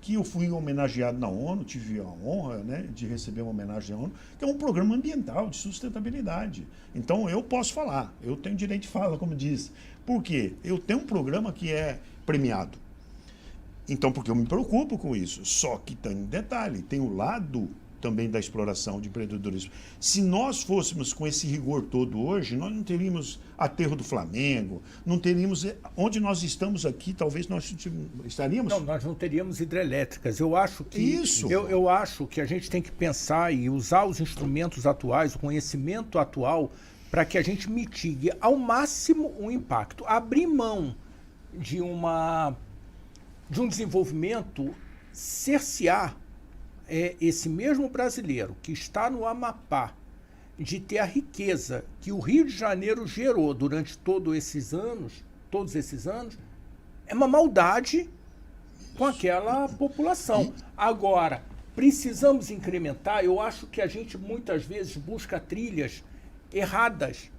que eu fui homenageado na ONU, tive a honra, né, de receber uma homenagem da ONU, que é um programa ambiental de sustentabilidade. Então, eu posso falar, eu tenho direito de fala, como diz. Por quê? Eu tenho um programa que é premiado. Então, porque eu me preocupo com isso. Só que tem um detalhe, tem o lado também da exploração de empreendedorismo. Se nós fôssemos com esse rigor todo hoje, nós não teríamos aterro do Flamengo, não teríamos... Onde nós estamos aqui, talvez nós estaríamos... Não, nós não teríamos hidrelétricas. Eu acho que... Isso. Eu acho que a gente tem que pensar e usar os instrumentos atuais, o conhecimento atual, para que a gente mitigue ao máximo o impacto. Abrir mão de um desenvolvimento, cercear esse mesmo brasileiro que está no Amapá de ter a riqueza que o Rio de Janeiro gerou durante todos esses anos, é uma maldade com aquela população. Agora, precisamos incrementar. Eu acho que a gente muitas vezes busca trilhas erradas.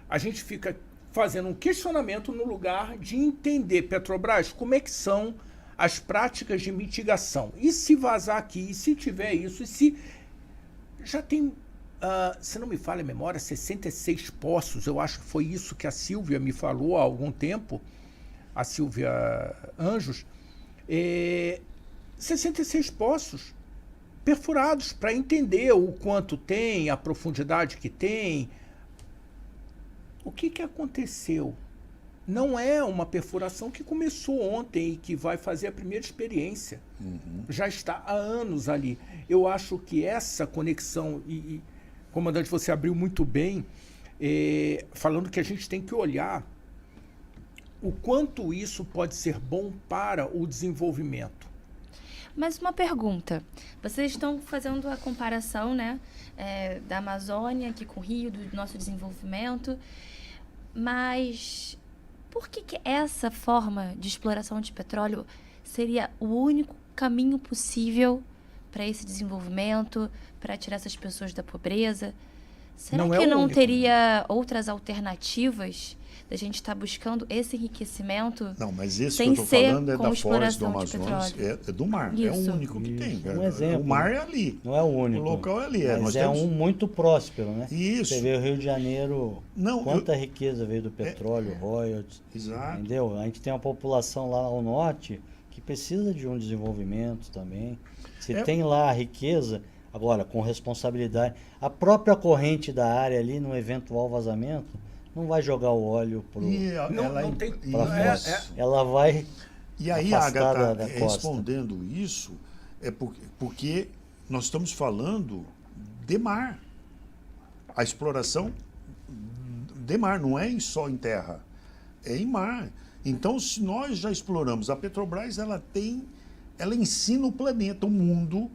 A gente fica fazendo um questionamento no lugar de entender, Petrobras, como é que são as práticas de mitigação. E se vazar aqui, e se tiver isso, e se... Já tem, se não me falha a memória, 66 poços. Eu acho que foi isso que a Silvia me falou há algum tempo, a Silvia Anjos. 66 poços perfurados para entender o quanto tem, a profundidade que tem. O que aconteceu? Não é uma perfuração que começou ontem e que vai fazer a primeira experiência. Já está há anos ali. Eu acho que essa conexão, e comandante, você abriu muito bem, falando que a gente tem que olhar o quanto isso pode ser bom para o desenvolvimento. Mas uma pergunta. Vocês estão fazendo a comparação, né, da Amazônia aqui com o Rio, do nosso desenvolvimento, mas por que essa forma de exploração de petróleo seria o único caminho possível para esse desenvolvimento, para tirar essas pessoas da pobreza? Será que não teria outras alternativas da gente estar buscando esse enriquecimento? Não, mas isso sem que eu estou falando é com da Foz do exploração de Amazonas, petróleo. é do mar. É Isso. o único que tem. Um exemplo. O mar é ali. Não é o único. O local é ali. Mas nós é temos... um muito próspero, né? Isso. Você vê o Rio de Janeiro, Não, quanta riqueza veio do petróleo, royalties. Exato. Entendeu? A gente tem uma população lá ao norte que precisa de um desenvolvimento também. Se tem lá a riqueza, agora com responsabilidade, a própria corrente da área ali, no eventual vazamento, não vai jogar o óleo para ela vai E aí, afastar Agatha, da costa. respondendo isso, é porque nós estamos falando de mar. A exploração de mar, não é só em terra, é em mar. Então, se nós já exploramos, a Petrobras, ela ensina o planeta, o mundo,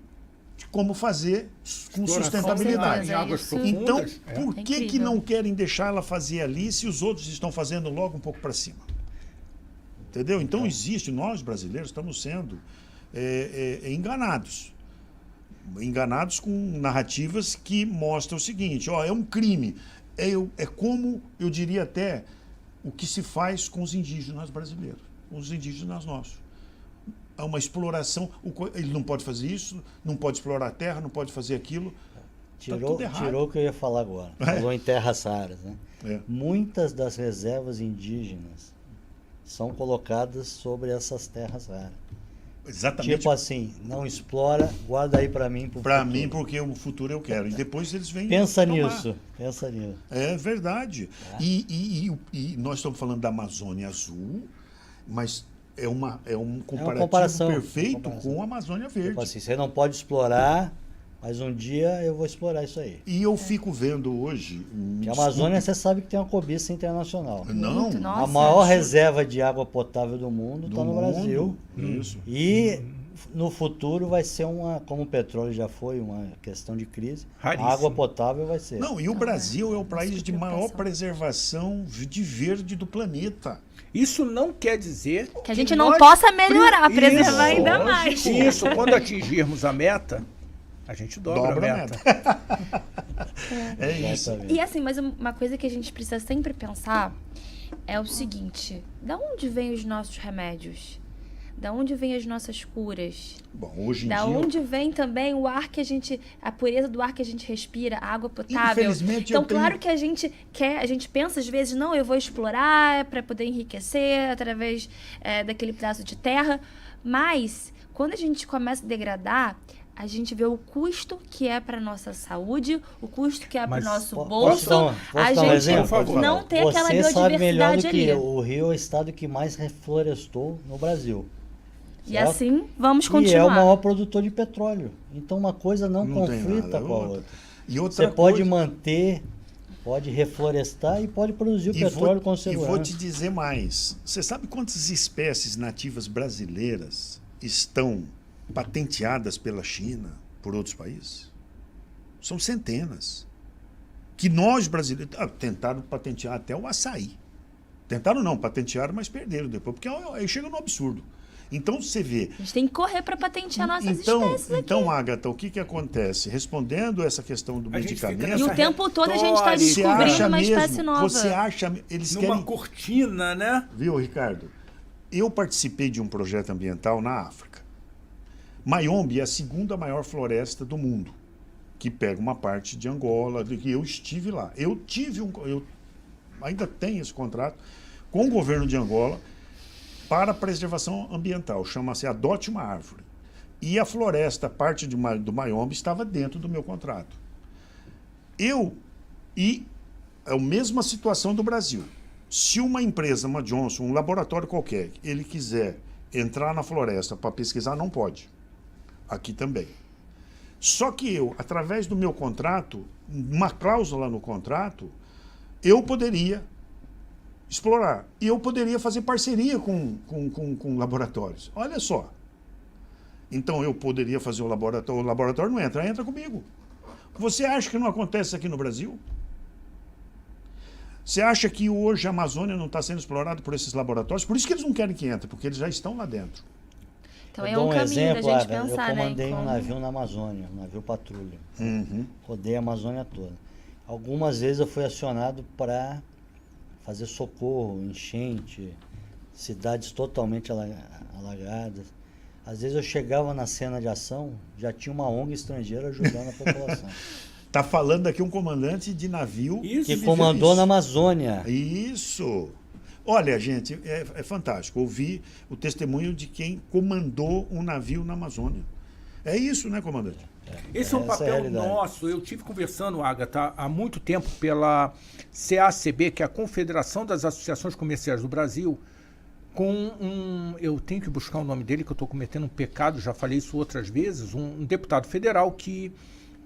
de como fazer com sustentabilidade. Em águas profundas. Então, por que incrível. não querem deixar ela fazer ali se os outros estão fazendo logo um pouco para cima? Entendeu? Então, nós brasileiros estamos sendo enganados. Enganados com narrativas que mostram o seguinte, é um crime. É como, eu diria até, o que se faz com os indígenas brasileiros, os indígenas nossos. É uma exploração, ele não pode fazer isso, não pode explorar a terra, não pode fazer aquilo. Tirou o que eu ia falar agora. Falou em terras raras, né? Muitas das reservas indígenas são colocadas sobre essas terras raras. Exatamente. Tipo assim, não explora, guarda aí para mim. Para mim, porque o futuro eu quero. E depois eles vêm Pensa tomar. nisso. É verdade. E nós estamos falando da Amazônia Azul, mas é um comparativo perfeito com a Amazônia Verde. Tipo assim, você não pode explorar, mas um dia eu vou explorar isso aí. E eu fico vendo hoje... Que a Amazônia, você sabe que tem uma cobiça internacional. Não. Nossa. A maior reserva de água potável do mundo está no Brasil. Isso. E no futuro vai ser como o petróleo já foi uma questão de crise, Raríssimo. a água potável vai ser. Não, e o Brasil é o país de maior preservação de verde do planeta. Isso não quer dizer Que a gente não possa melhorar, preservar ainda Isso. mais. Isso, quando atingirmos a meta, a gente dobra a meta. É isso. E assim, mas uma coisa que a gente precisa sempre pensar é o seguinte: da onde vêm os nossos remédios? Da onde vêm as nossas curas? Bom, hoje em Da dia... onde vem também o ar que a pureza do ar que a gente respira, a água potável? Infelizmente, Então, eu tenho- claro que a gente pensa às vezes, não, eu vou explorar para poder enriquecer através daquele pedaço de terra, mas quando a gente começa a degradar, a gente vê o custo que é para nossa saúde, o custo que é para o Mas nosso posso bolso, dar a um gente exemplo? não ter aquela Você sabe melhor do biodiversidade que ali. o Rio é o estado que mais reflorestou no Brasil. E certo? assim, vamos E é continuar. o maior produtor de petróleo. Então uma coisa não tem conflita nada, com a outra. outra. E outra Você pode coisa- manter, pode reflorestar e pode produzir o E petróleo com vou segurança. te dizer mais. Você sabe quantas espécies nativas brasileiras estão patenteadas pela China, por outros países? São centenas. Que nós, brasileiros, tentaram patentear até o açaí. Tentaram não, patentearam, mas perderam depois, porque aí chega no absurdo. Então, você vê... A gente tem que correr para patentear nossas espécies aqui. Então, Agatha, o que acontece? Respondendo essa questão do medicamento... E o tempo todo a gente está descobrindo uma espécie nova. Você acha... Eles numa querem... cortina, né? Viu, Ricardo? Eu participei de um projeto ambiental na África. Mayombe é a segunda maior floresta do mundo, que pega uma parte de Angola, e eu estive lá. Eu ainda tenho esse contrato com o governo de Angola para preservação ambiental, chama-se Adote uma Árvore. E a floresta, parte do Mayombe, estava dentro do meu contrato. E é a mesma situação do Brasil. Se uma empresa, uma Johnson, um laboratório qualquer, ele quiser entrar na floresta para pesquisar, não pode. Aqui também. Só que eu, através do meu contrato, uma cláusula no contrato, eu poderia explorar. E eu poderia fazer parceria com laboratórios. Olha só. Então eu poderia fazer o laboratório não entra comigo. Você acha que não acontece aqui no Brasil? Você acha que hoje a Amazônia não está sendo explorada por esses laboratórios? Por isso que eles não querem que entre, porque eles já estão lá dentro. Então é um caminho da gente pensar, eu comandei né? um navio na Amazônia, um navio patrulha. Uhum. Rodei a Amazônia toda. Algumas vezes eu fui acionado para fazer socorro, enchente, cidades totalmente alagadas. Às vezes eu chegava na cena de ação, já tinha uma ONG estrangeira ajudando a população. Está falando aqui um comandante de navio que comandou na Amazônia. Isso. Olha, gente, é fantástico ouvir o testemunho de quem comandou um navio na Amazônia. É isso, né, comandante? Esse é um papel nosso. Eu tive conversando, Agatha, há muito tempo pela CACB, que é a Confederação das Associações Comerciais do Brasil, com eu tenho que buscar o nome dele, que eu estou cometendo um pecado, já falei isso outras vezes, um deputado federal que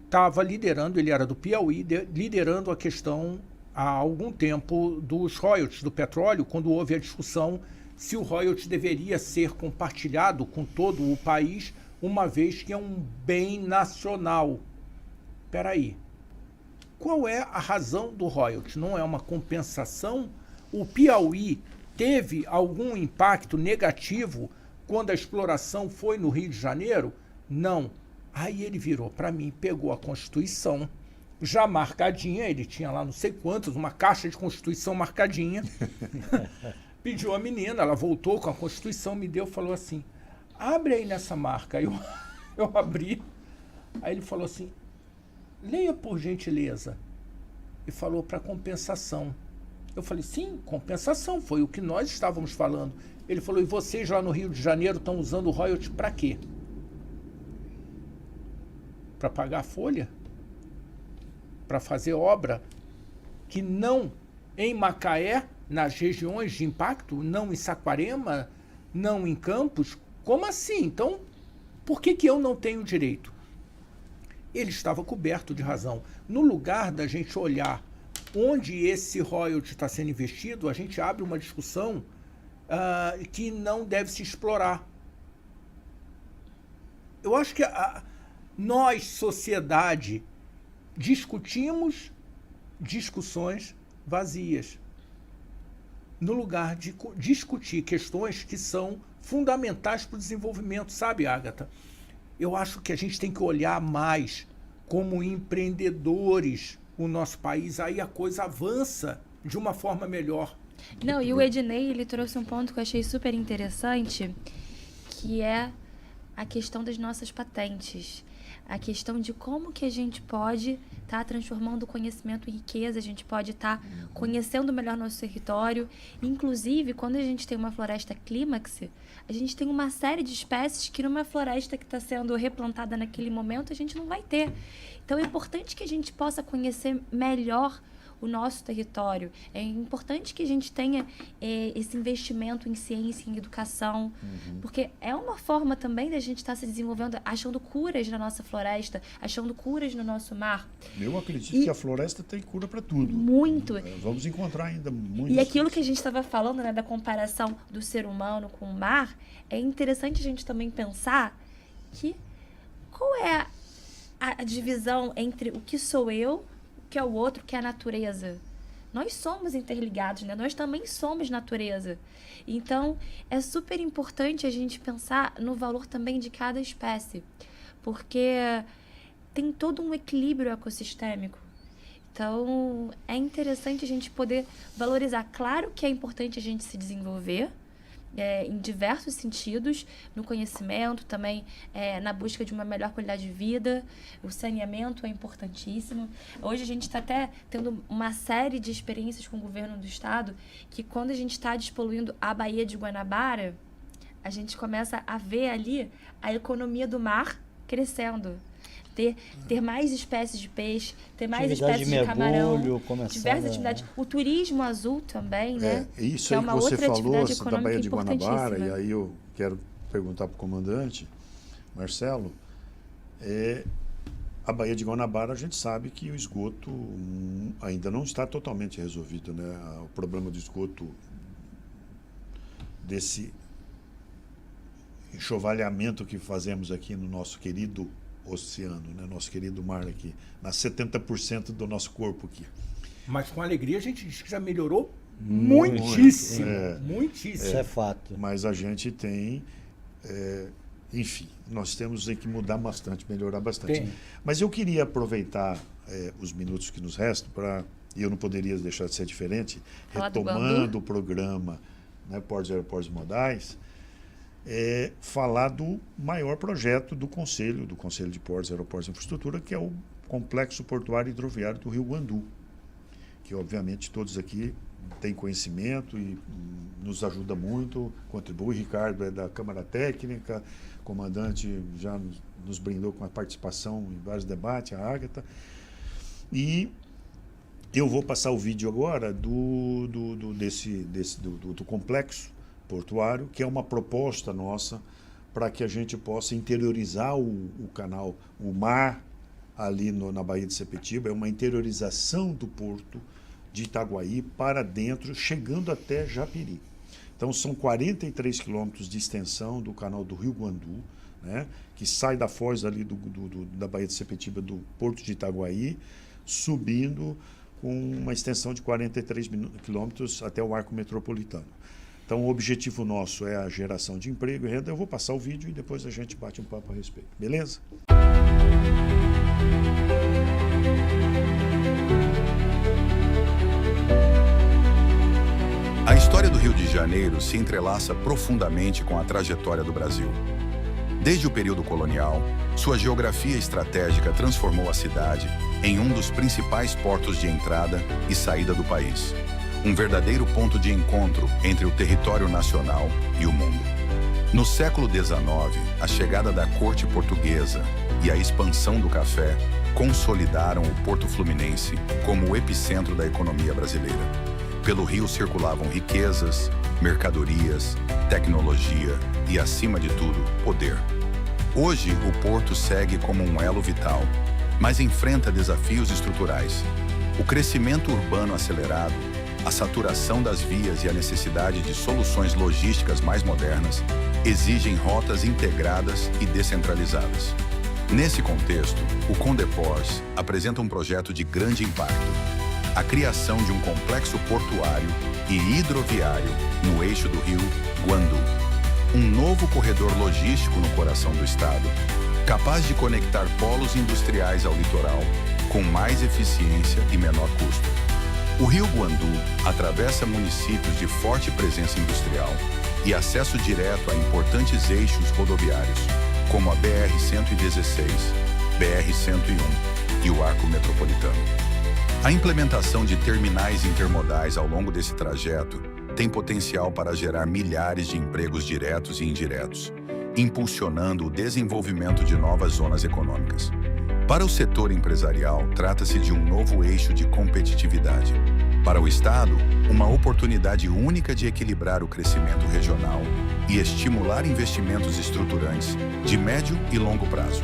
estava liderando, ele era do Piauí, liderando a questão há algum tempo dos royalties do petróleo, quando houve a discussão se o royalty deveria ser compartilhado com todo o país, uma vez que é um bem nacional. Espera aí. Qual é a razão do royalty? Não é uma compensação? O Piauí teve algum impacto negativo quando a exploração foi no Rio de Janeiro? Não. Aí ele virou para mim, pegou a Constituição, já marcadinha, ele tinha lá não sei quantos, uma caixa de Constituição marcadinha, pediu a menina, ela voltou com a Constituição, me deu, falou assim, abre aí nessa marca. Eu abri, aí ele falou assim, leia por gentileza, e falou para compensação. Eu falei, sim, compensação, foi o que nós estávamos falando. Ele falou, e vocês lá no Rio de Janeiro estão usando o royalty para quê? Para pagar a folha? Para fazer obra que não em Macaé, nas regiões de impacto, não em Saquarema, não em Campos? Como assim? Então, por que eu não tenho direito? Ele estava coberto de razão. No lugar da gente olhar onde esse royalty está sendo investido, a gente abre uma discussão que não deve se explorar. Eu acho que nós, sociedade, discutimos discussões vazias, no lugar de discutir questões que são fundamentais para o desenvolvimento, sabe, Agatha? Eu acho que a gente tem que olhar mais como empreendedores o nosso país, aí a coisa avança de uma forma melhor. Não, e o Ednei, ele trouxe um ponto que eu achei super interessante, que é a questão das nossas patentes. A questão de como que a gente pode estar transformando o conhecimento em riqueza, a gente pode estar conhecendo melhor nosso território. Inclusive, quando a gente tem uma floresta clímax, a gente tem uma série de espécies que numa floresta que está sendo replantada naquele momento, a gente não vai ter. Então, é importante que a gente possa conhecer melhor o nosso território. É importante que a gente tenha esse investimento em ciência, em educação, porque é uma forma também da gente estar se desenvolvendo, achando curas na nossa floresta, achando curas no nosso mar. Eu acredito que a floresta tem cura para tudo. Muito. Vamos encontrar ainda muito. E aquilo que a gente estava falando, né, da comparação do ser humano com o mar, é interessante a gente também pensar que qual é a divisão entre o que sou eu, que é o outro, que é a natureza. nós somos interligados, né? Nós também somos natureza. Então, é super importante a gente pensar no valor também de cada espécie, porque tem todo um equilíbrio ecossistêmico. Então, é interessante a gente poder valorizar. Claro que é importante a gente se desenvolver em diversos sentidos, no conhecimento, também na busca de uma melhor qualidade de vida. O saneamento é importantíssimo. Hoje a gente está até tendo uma série de experiências com o governo do estado, que quando a gente está despoluindo a Baía de Guanabara, a gente começa a ver ali a economia do mar crescendo. Ter mais espécies de peixe, ter mais espécies de camarão, diversas atividades. O turismo azul também, né? Isso que aí é uma que você outra falou atividade da Baía de econômica Guanabara, e importantíssima. aí eu quero perguntar para o comandante, Marcelo, a Baía de Guanabara, a gente sabe que o esgoto ainda não está totalmente resolvido, né? O problema do esgoto, desse enxovalhamento que fazemos aqui no nosso querido oceano, né? Nosso querido mar aqui, nas 70% do nosso corpo aqui. Mas com alegria a gente diz que já melhorou muitíssimo. Muitíssimo. Isso é fato. Mas a gente tem, enfim, nós temos que mudar bastante, melhorar bastante. Tem. Mas eu queria aproveitar os minutos que nos restam e eu não poderia deixar de ser diferente, Falar do retomando Guandu. o programa, né, Portos e Aeroportos Modais, falar do maior projeto do Conselho de Portos, Aeroportos e Infraestrutura, que é o Complexo Portuário e Hidroviário do Rio Guandu, que obviamente todos aqui têm conhecimento e nos ajuda muito, contribui. Ricardo é da Câmara Técnica, comandante já nos brindou com a participação em vários debates, a Ágata. E eu vou passar o vídeo agora do complexo portuário, que é uma proposta nossa para que a gente possa interiorizar o canal, o mar ali na Baía de Sepetiba. É uma interiorização do porto de Itaguaí para dentro, chegando até Japeri. Então são 43 quilômetros de extensão do canal do Rio Guandu, né, que sai da foz ali da Baía de Sepetiba, do porto de Itaguaí, subindo com uma extensão de 43 quilômetros até o arco metropolitano. Então, o objetivo nosso é a geração de emprego e renda. Eu vou passar o vídeo e depois a gente bate um papo a respeito. Beleza? A história do Rio de Janeiro se entrelaça profundamente com a trajetória do Brasil. Desde o período colonial, sua geografia estratégica transformou a cidade em um dos principais portos de entrada e saída do país. Um verdadeiro ponto de encontro entre o território nacional e o mundo. No século XIX, a chegada da corte portuguesa e a expansão do café consolidaram o Porto Fluminense como o epicentro da economia brasileira. Pelo rio circulavam riquezas, mercadorias, tecnologia e, acima de tudo, poder. Hoje, o porto segue como um elo vital, mas enfrenta desafios estruturais. O crescimento urbano acelerado, a saturação das vias e a necessidade de soluções logísticas mais modernas exigem rotas integradas e descentralizadas. Nesse contexto, o Condeports apresenta um projeto de grande impacto: a criação de um complexo portuário e hidroviário no eixo do rio Guandu. Um novo corredor logístico no coração do estado, capaz de conectar polos industriais ao litoral com mais eficiência e menor custo. O rio Guandu atravessa municípios de forte presença industrial e acesso direto a importantes eixos rodoviários, como a BR-116, BR-101 e o Arco Metropolitano. A implementação de terminais intermodais ao longo desse trajeto tem potencial para gerar milhares de empregos diretos e indiretos, impulsionando o desenvolvimento de novas zonas econômicas. Para o setor empresarial, trata-se de um novo eixo de competitividade. Para o Estado, uma oportunidade única de equilibrar o crescimento regional e estimular investimentos estruturantes de médio e longo prazo.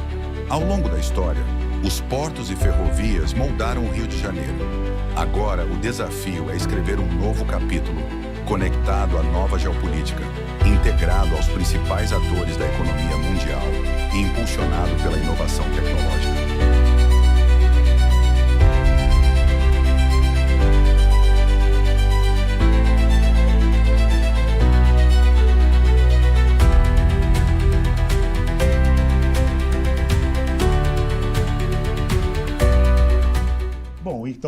Ao longo da história, os portos e ferrovias moldaram o Rio de Janeiro. Agora, o desafio é escrever um novo capítulo, conectado à nova geopolítica, integrado aos principais atores da economia mundial e impulsionado pela inovação tecnológica.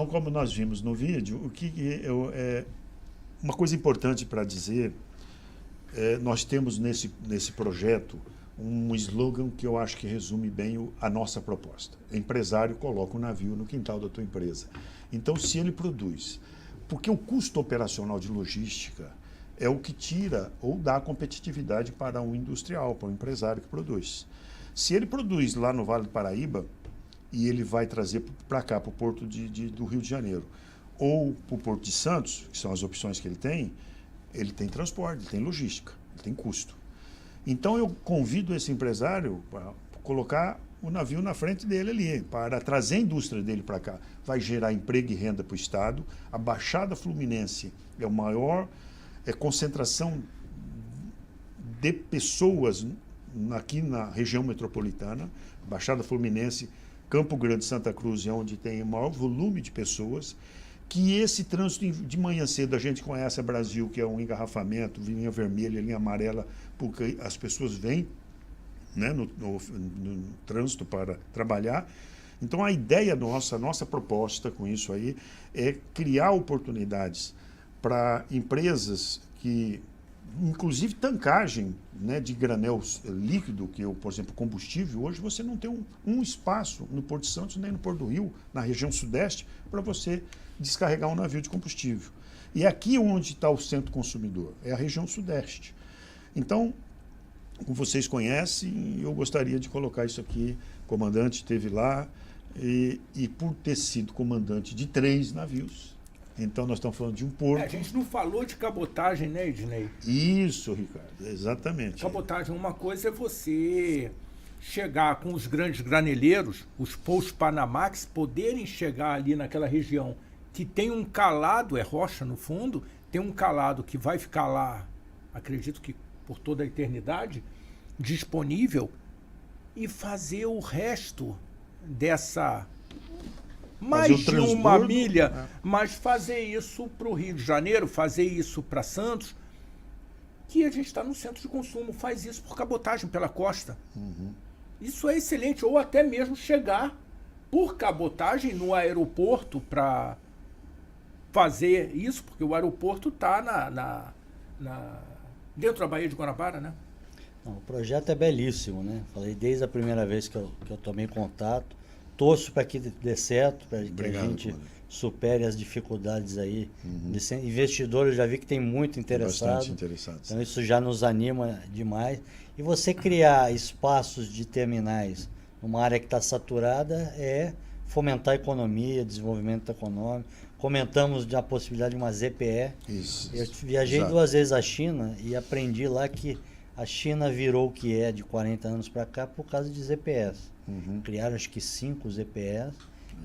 Então, como nós vimos no vídeo, uma coisa importante para dizer, nós temos nesse projeto um slogan que eu acho que resume bem a nossa proposta. Empresário coloca o navio no quintal da tua empresa. Então, se ele produz, porque o custo operacional de logística é o que tira ou dá competitividade para um industrial, para um empresário que produz. Se ele produz lá no Vale do Paraíba e ele vai trazer para cá, para o porto do Rio de Janeiro, ou para o Porto de Santos, que são as opções que ele tem transporte, ele tem logística, ele tem custo. Então eu convido esse empresário para colocar o navio na frente dele ali, para trazer a indústria dele para cá. Vai gerar emprego e renda para o Estado. A Baixada Fluminense é a maior concentração de pessoas aqui na região metropolitana. Baixada Fluminense, Campo Grande, Santa Cruz é onde tem o maior volume de pessoas. Que esse trânsito de manhã cedo, a gente conhece a Brasil, que é um engarrafamento, linha vermelha, linha amarela, porque as pessoas vêm, né, no trânsito para trabalhar. Então a ideia nossa, a nossa proposta com isso aí é criar oportunidades para empresas que, inclusive tancagem, né, de granel líquido, que é, por exemplo, combustível, hoje você não tem um espaço no Porto de Santos nem no Porto do Rio, na região sudeste, para você descarregar um navio de combustível. E é aqui onde está o centro consumidor, é a região sudeste. Então, como vocês conhecem, eu gostaria de colocar isso aqui. O comandante esteve lá e por ter sido comandante de 3 navios, então nós estamos falando de um porto. A gente não falou de cabotagem, né, Ednei? Isso, Ricardo, exatamente. Cabotagem, uma coisa é você chegar com os grandes graneleiros, os post-Panamax, poderem chegar ali naquela região que tem um calado, é rocha no fundo, tem um calado que vai ficar lá, acredito que por toda a eternidade, disponível, e fazer o resto dessa mais de uma milha, mas fazer isso para o Rio de Janeiro, fazer isso para Santos, que a gente está no centro de consumo, faz isso por cabotagem pela costa. Uhum. Isso é excelente, ou até mesmo chegar por cabotagem no aeroporto para fazer isso, porque o aeroporto está dentro da Baía de Guanabara, né? Não, o projeto é belíssimo, né? Falei desde a primeira vez que eu tomei contato, torço para que dê certo, para que a gente supere as dificuldades aí. Uhum. Investidores, eu já vi que tem muito interessado. Bastante interessado. Então isso já nos anima demais. E você criar espaços de terminais numa área que está saturada é fomentar a economia, desenvolvimento econômico. Comentamos da possibilidade de uma ZPE. Isso. Eu viajei 2 vezes à China e aprendi lá que a China virou o que é de 40 anos para cá por causa de ZPEs. Uhum. Criaram acho que 5 ZPEs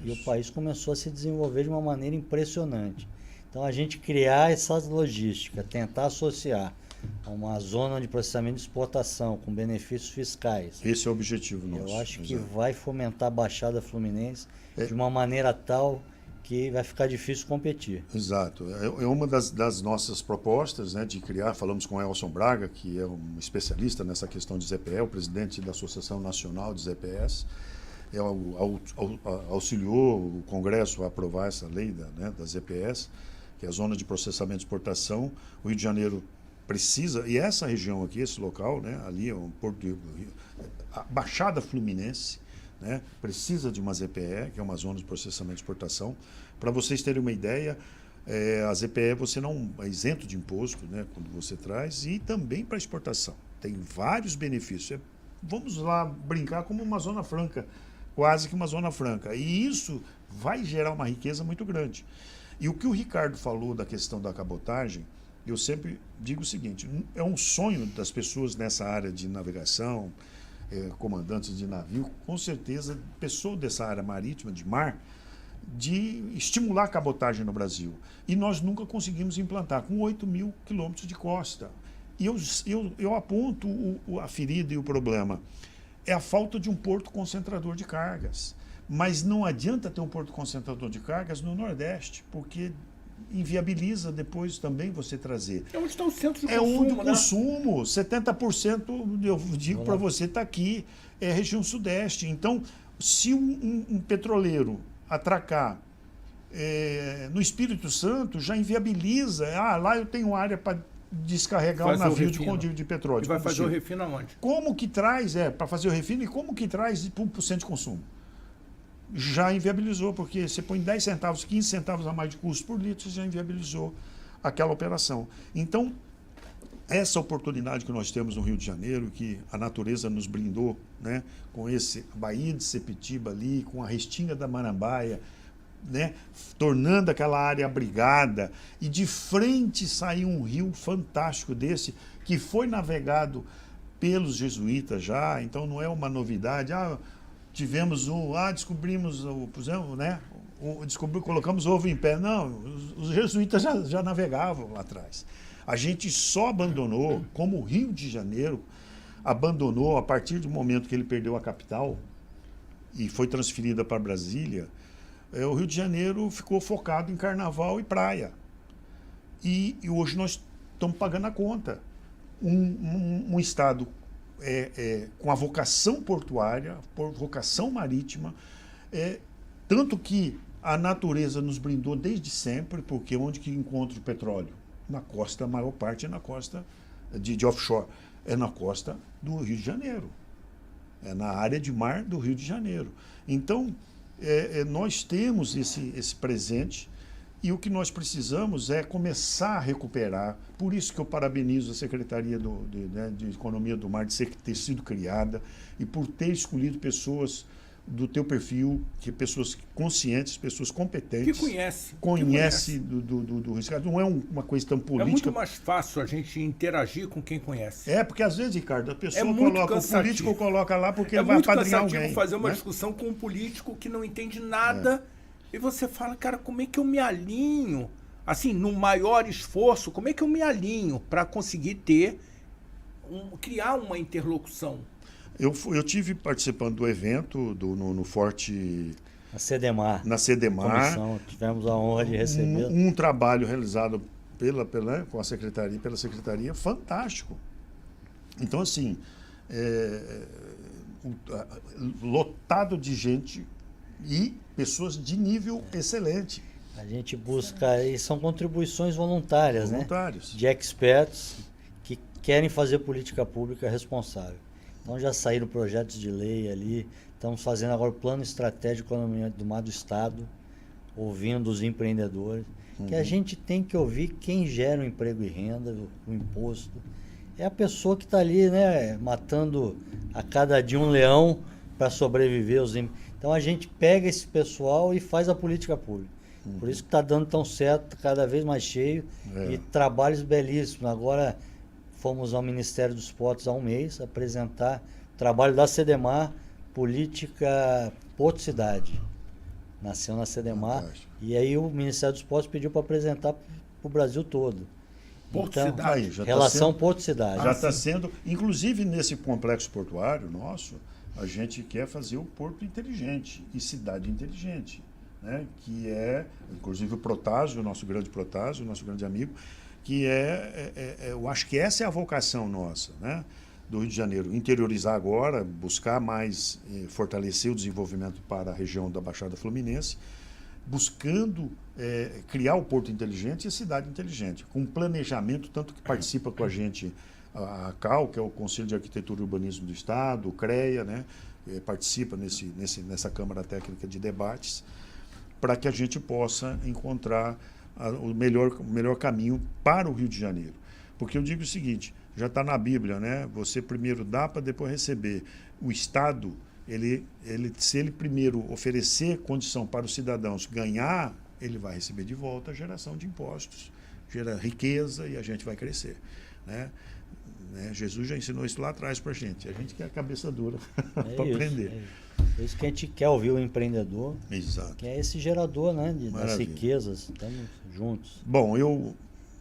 e o país começou a se desenvolver de uma maneira impressionante. Então a gente criar essa logística, tentar associar a uma zona de processamento de exportação com benefícios fiscais. Esse é o objetivo nosso. Eu acho que vai fomentar a Baixada Fluminense de uma maneira tal que vai ficar difícil competir. Exato. É uma das nossas propostas, né, de criar, falamos com o Elson Braga, que é um especialista nessa questão de ZPE, o presidente da Associação Nacional de ZPS, auxiliou o Congresso a aprovar essa lei das ZPS, que é a Zona de Processamento de Exportação. O Rio de Janeiro precisa, e essa região aqui, esse local, né, ali é um porto do Rio, a Baixada Fluminense, né, precisa de uma ZPE, que é uma zona de processamento de exportação. Para vocês terem uma ideia, a ZPE você não é isento de imposto, né, quando você traz, e também para exportação. Tem vários benefícios. Vamos lá brincar como uma zona franca, quase que uma zona franca. E isso vai gerar uma riqueza muito grande. E o que o Ricardo falou da questão da cabotagem, eu sempre digo o seguinte, é um sonho das pessoas nessa área de navegação, comandantes de navio, com certeza, pessoas dessa área marítima, de mar, de estimular a cabotagem no Brasil. E nós nunca conseguimos implantar, com 8.000 quilômetros de costa. E eu aponto a ferida e o problema. É a falta de um porto concentrador de cargas. Mas não adianta ter um porto concentrador de cargas no Nordeste, porque inviabiliza depois também você trazer. É onde está o centro de consumo, É onde o né? consumo, 70%, eu digo para você, está aqui, é a região sudeste. Então, se um petroleiro atracar no Espírito Santo já inviabiliza. Lá eu tenho área para descarregar um navio de petróleo. E vai fazer o refino aonde? Como que traz, para fazer o refino, e como que traz para o centro de consumo? Já inviabilizou, porque você põe 10 centavos, 15 centavos a mais de custo por litro, você já inviabilizou aquela operação. Então, essa oportunidade que nós temos no Rio de Janeiro, que a natureza nos brindou, né, com esse Baía de Sepetiba ali, com a Restinga da Marambaia, né, tornando aquela área abrigada, e de frente saiu um rio fantástico desse, que foi navegado pelos jesuítas já, então não é uma novidade. Descobrimos, né, colocamos ovo em pé. Não, os jesuítas já navegavam lá atrás. A gente só abandonou, como o Rio de Janeiro abandonou a partir do momento que ele perdeu a capital e foi transferida para Brasília. O Rio de Janeiro ficou focado em carnaval e praia. E hoje nós estamos pagando a conta. Um estado com a vocação portuária, vocação marítima, tanto que a natureza nos brindou desde sempre, porque onde que encontra o petróleo? Na costa, a maior parte é na costa de offshore, é na costa do Rio de Janeiro, é na área de mar do Rio de Janeiro. Então, nós temos esse presente, e o que nós precisamos é começar a recuperar. Por isso que eu parabenizo a Secretaria de Economia do Mar de ter sido criada e por ter escolhido pessoas do teu perfil, pessoas conscientes, pessoas competentes. Que conhece do Ricardo. Não é uma coisa tão política. É muito mais fácil a gente interagir com quem conhece. Porque às vezes, Ricardo, a pessoa coloca, o político coloca lá porque ele vai apadrinhar alguém. É muito cansativo fazer uma discussão com um político que não entende nada, e você fala, cara, como é que eu me alinho? Assim, no maior esforço, como é que eu me alinho para conseguir criar uma interlocução? Eu tive participando do evento no Forte... Na CEDEMAR. Tivemos a honra de receber. Um trabalho realizado pela Secretaria, fantástico. Então, assim, lotado de gente e pessoas de nível excelente. A gente busca, e são contribuições voluntárias, né? De experts que querem fazer política pública responsável. Então já saíram projetos de lei ali, estamos fazendo agora o plano estratégico de economia do mar do Estado, ouvindo os empreendedores, que a gente tem que ouvir quem gera o emprego e renda, o imposto. É a pessoa que está ali, né, matando a cada dia um leão para sobreviver. Então a gente pega esse pessoal e faz a política pública. Por isso que está dando tão certo, cada vez mais cheio, e trabalhos belíssimos. Agora fomos ao Ministério dos Portos há um mês apresentar o trabalho da CEDEMAR, Política Porto Cidade. Nasceu na CEDEMAR. Fantástico. E aí o Ministério dos Portos pediu para apresentar para o Brasil todo. Porto Cidade. Relação Porto Cidade. Já está sendo, inclusive nesse complexo portuário nosso, a gente quer fazer o porto inteligente e cidade inteligente, né? Que é, inclusive o Protásio, o nosso grande Protásio, o nosso grande amigo, que eu acho que essa é a vocação nossa, né, do Rio de Janeiro. Interiorizar agora, buscar mais, fortalecer o desenvolvimento para a região da Baixada Fluminense, buscando criar o porto inteligente e a cidade inteligente, com planejamento, tanto que participa com a gente a CAL, que é o Conselho de Arquitetura e Urbanismo do Estado, o CREA, né, participa nessa Câmara Técnica de Debates, para que a gente possa encontrar o melhor caminho para o Rio de Janeiro. Porque eu digo o seguinte, já está na Bíblia, né? Você primeiro dá para depois receber. O Estado, se ele primeiro oferecer condição para os cidadãos ganhar, ele vai receber de volta a geração de impostos, gera riqueza e a gente vai crescer, né? Jesus já ensinou isso lá atrás para a gente que é a cabeça dura para aprender. É isso que a gente quer ouvir o empreendedor. Exato. Que é esse gerador, né, das riquezas. Estamos juntos. Bom, eu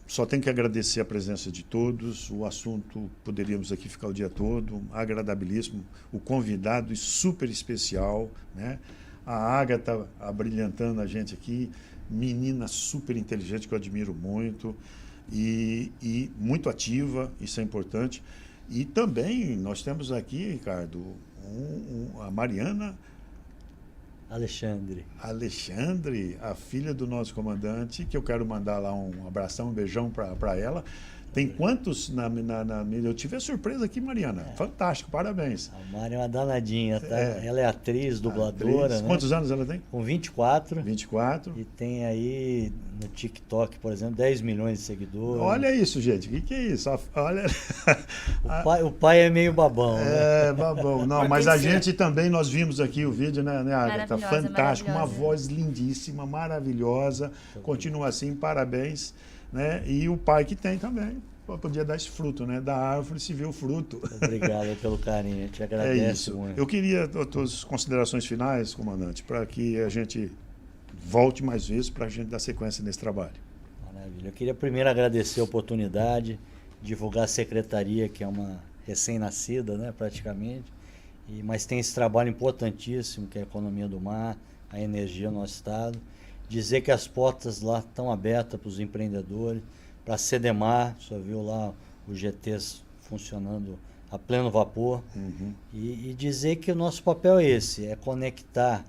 só tenho que agradecer a presença de todos. O assunto, poderíamos aqui ficar o dia todo, agradabilíssimo. O convidado super especial, né? A Ágata abrilhantando a gente aqui, menina super inteligente que eu admiro muito e muito ativa, isso é importante. E também nós temos aqui, Ricardo, a Mariana Alexandre, a filha do nosso comandante, que eu quero mandar lá um abração, um beijão para ela. Tem quantos eu tive a surpresa aqui, Mariana. Fantástico, parabéns. A Mari é uma danadinha, tá? Ela é atriz, dubladora, né? Quantos anos ela tem? Com 24. 24. E tem aí no TikTok, por exemplo, 10 milhões de seguidores. Olha isso, gente. O que é isso? Olha. O pai é meio babão, né? É, babão. Não, mas a gente também, nós vimos aqui o vídeo, né, Agatha? Fantástico, uma voz lindíssima, maravilhosa. Continua assim, parabéns. Né? E o pai que tem também, podia dar esse fruto, né? Da árvore se vê o fruto. Obrigado pelo carinho, eu te agradeço. É isso. Muito. Eu queria as tuas considerações finais, comandante, para que a gente volte mais vezes para a gente dar sequência nesse trabalho. Maravilha. Eu queria primeiro agradecer a oportunidade, divulgar a secretaria, que é uma recém-nascida, né, praticamente, mas tem esse trabalho importantíssimo, que é a economia do mar, a energia no nosso estado. Dizer que as portas lá estão abertas para os empreendedores, para a Cedemar, só viu lá os GTs funcionando a pleno vapor. Uhum. E dizer que o nosso papel é esse, é conectar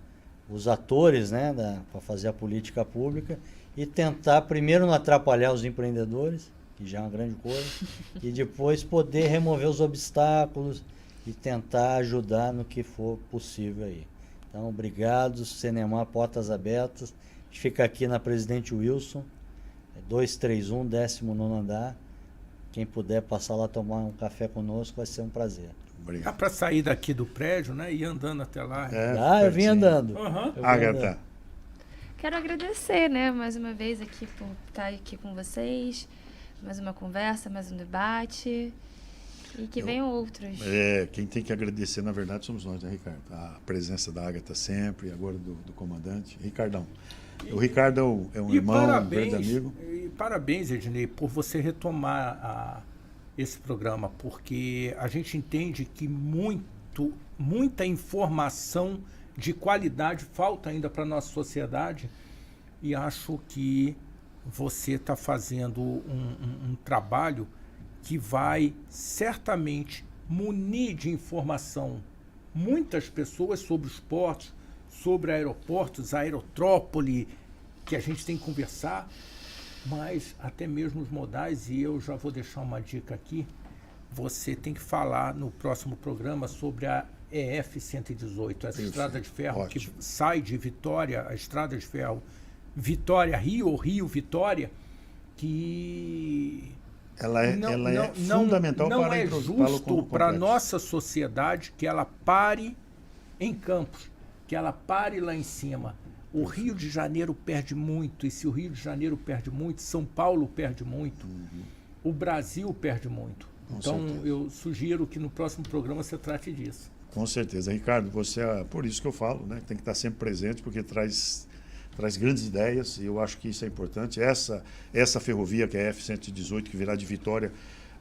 os atores, né, para fazer a política pública e tentar primeiro não atrapalhar os empreendedores, que já é uma grande coisa, e depois poder remover os obstáculos e tentar ajudar no que for possível aí. Então, obrigado, Cedemar, portas abertas. A gente fica aqui na Presidente Wilson, 231, 19º andar. Quem puder passar lá tomar um café conosco, vai ser um prazer. Obrigado. Dá para sair daqui do prédio, né? E ir andando até lá. Eu vim andando. Agatha. Quero agradecer, né, mais uma vez aqui por estar aqui com vocês. Mais uma conversa, mais um debate. E que venham outros. Quem tem que agradecer, na verdade, somos nós, né, Ricardo? A presença da Agatha sempre, agora do comandante. Ricardão. O Ricardo é um irmão, um grande amigo. E parabéns, Ednei, por você retomar esse programa, porque a gente entende que muita informação de qualidade falta ainda para a nossa sociedade, e acho que você está fazendo um trabalho que vai certamente munir de informação muitas pessoas sobre os portos, sobre aeroportos, a aerotrópole, que a gente tem que conversar, mas até mesmo os modais, e eu já vou deixar uma dica aqui, você tem que falar no próximo programa sobre a EF-118, essa estrada de ferro que sai de Vitória, a estrada de ferro Vitória-Rio, ou Rio-Vitória, que ela é fundamental não para é justo para a nossa sociedade que ela pare em Campos, que ela pare lá em cima. O Rio de Janeiro perde muito, e se o Rio de Janeiro perde muito, São Paulo perde muito, o Brasil perde muito. Então, eu sugiro que no próximo programa você trate disso. Com certeza. Ricardo, você por isso que eu falo, né? Tem que estar sempre presente, porque traz grandes ideias, e eu acho que isso é importante. Essa ferrovia, que é a F-118, que virá de Vitória,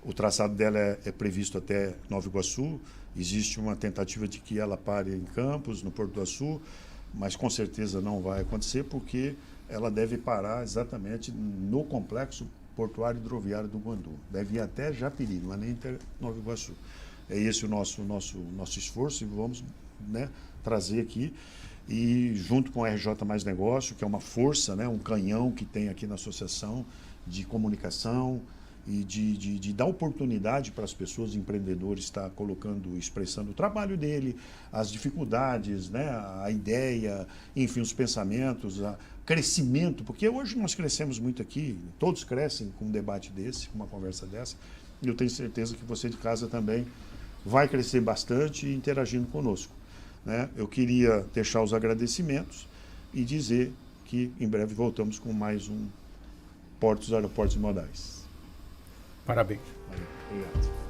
o traçado dela é previsto até Nova Iguaçu. Existe uma tentativa de que ela pare em Campos, no Porto do Açu, mas com certeza não vai acontecer, porque ela deve parar exatamente no complexo portuário hidroviário do Guandu. Deve ir até Japeri, não é nem até Nova Iguaçu. É esse o nosso esforço, e vamos, né, trazer aqui. E junto com a RJ Mais Negócio, que é uma força, né, um canhão que tem aqui na associação de comunicação e de dar oportunidade para as pessoas, empreendedores, estar expressando o trabalho dele, as dificuldades, né, a ideia, enfim, os pensamentos, o crescimento, porque hoje nós crescemos muito aqui, todos crescem com um debate desse, com uma conversa dessa, e eu tenho certeza que você de casa também vai crescer bastante interagindo conosco. Né? Eu queria deixar os agradecimentos e dizer que em breve voltamos com mais um Portos, Aeroportos e Modais. Parabéns. Obrigado.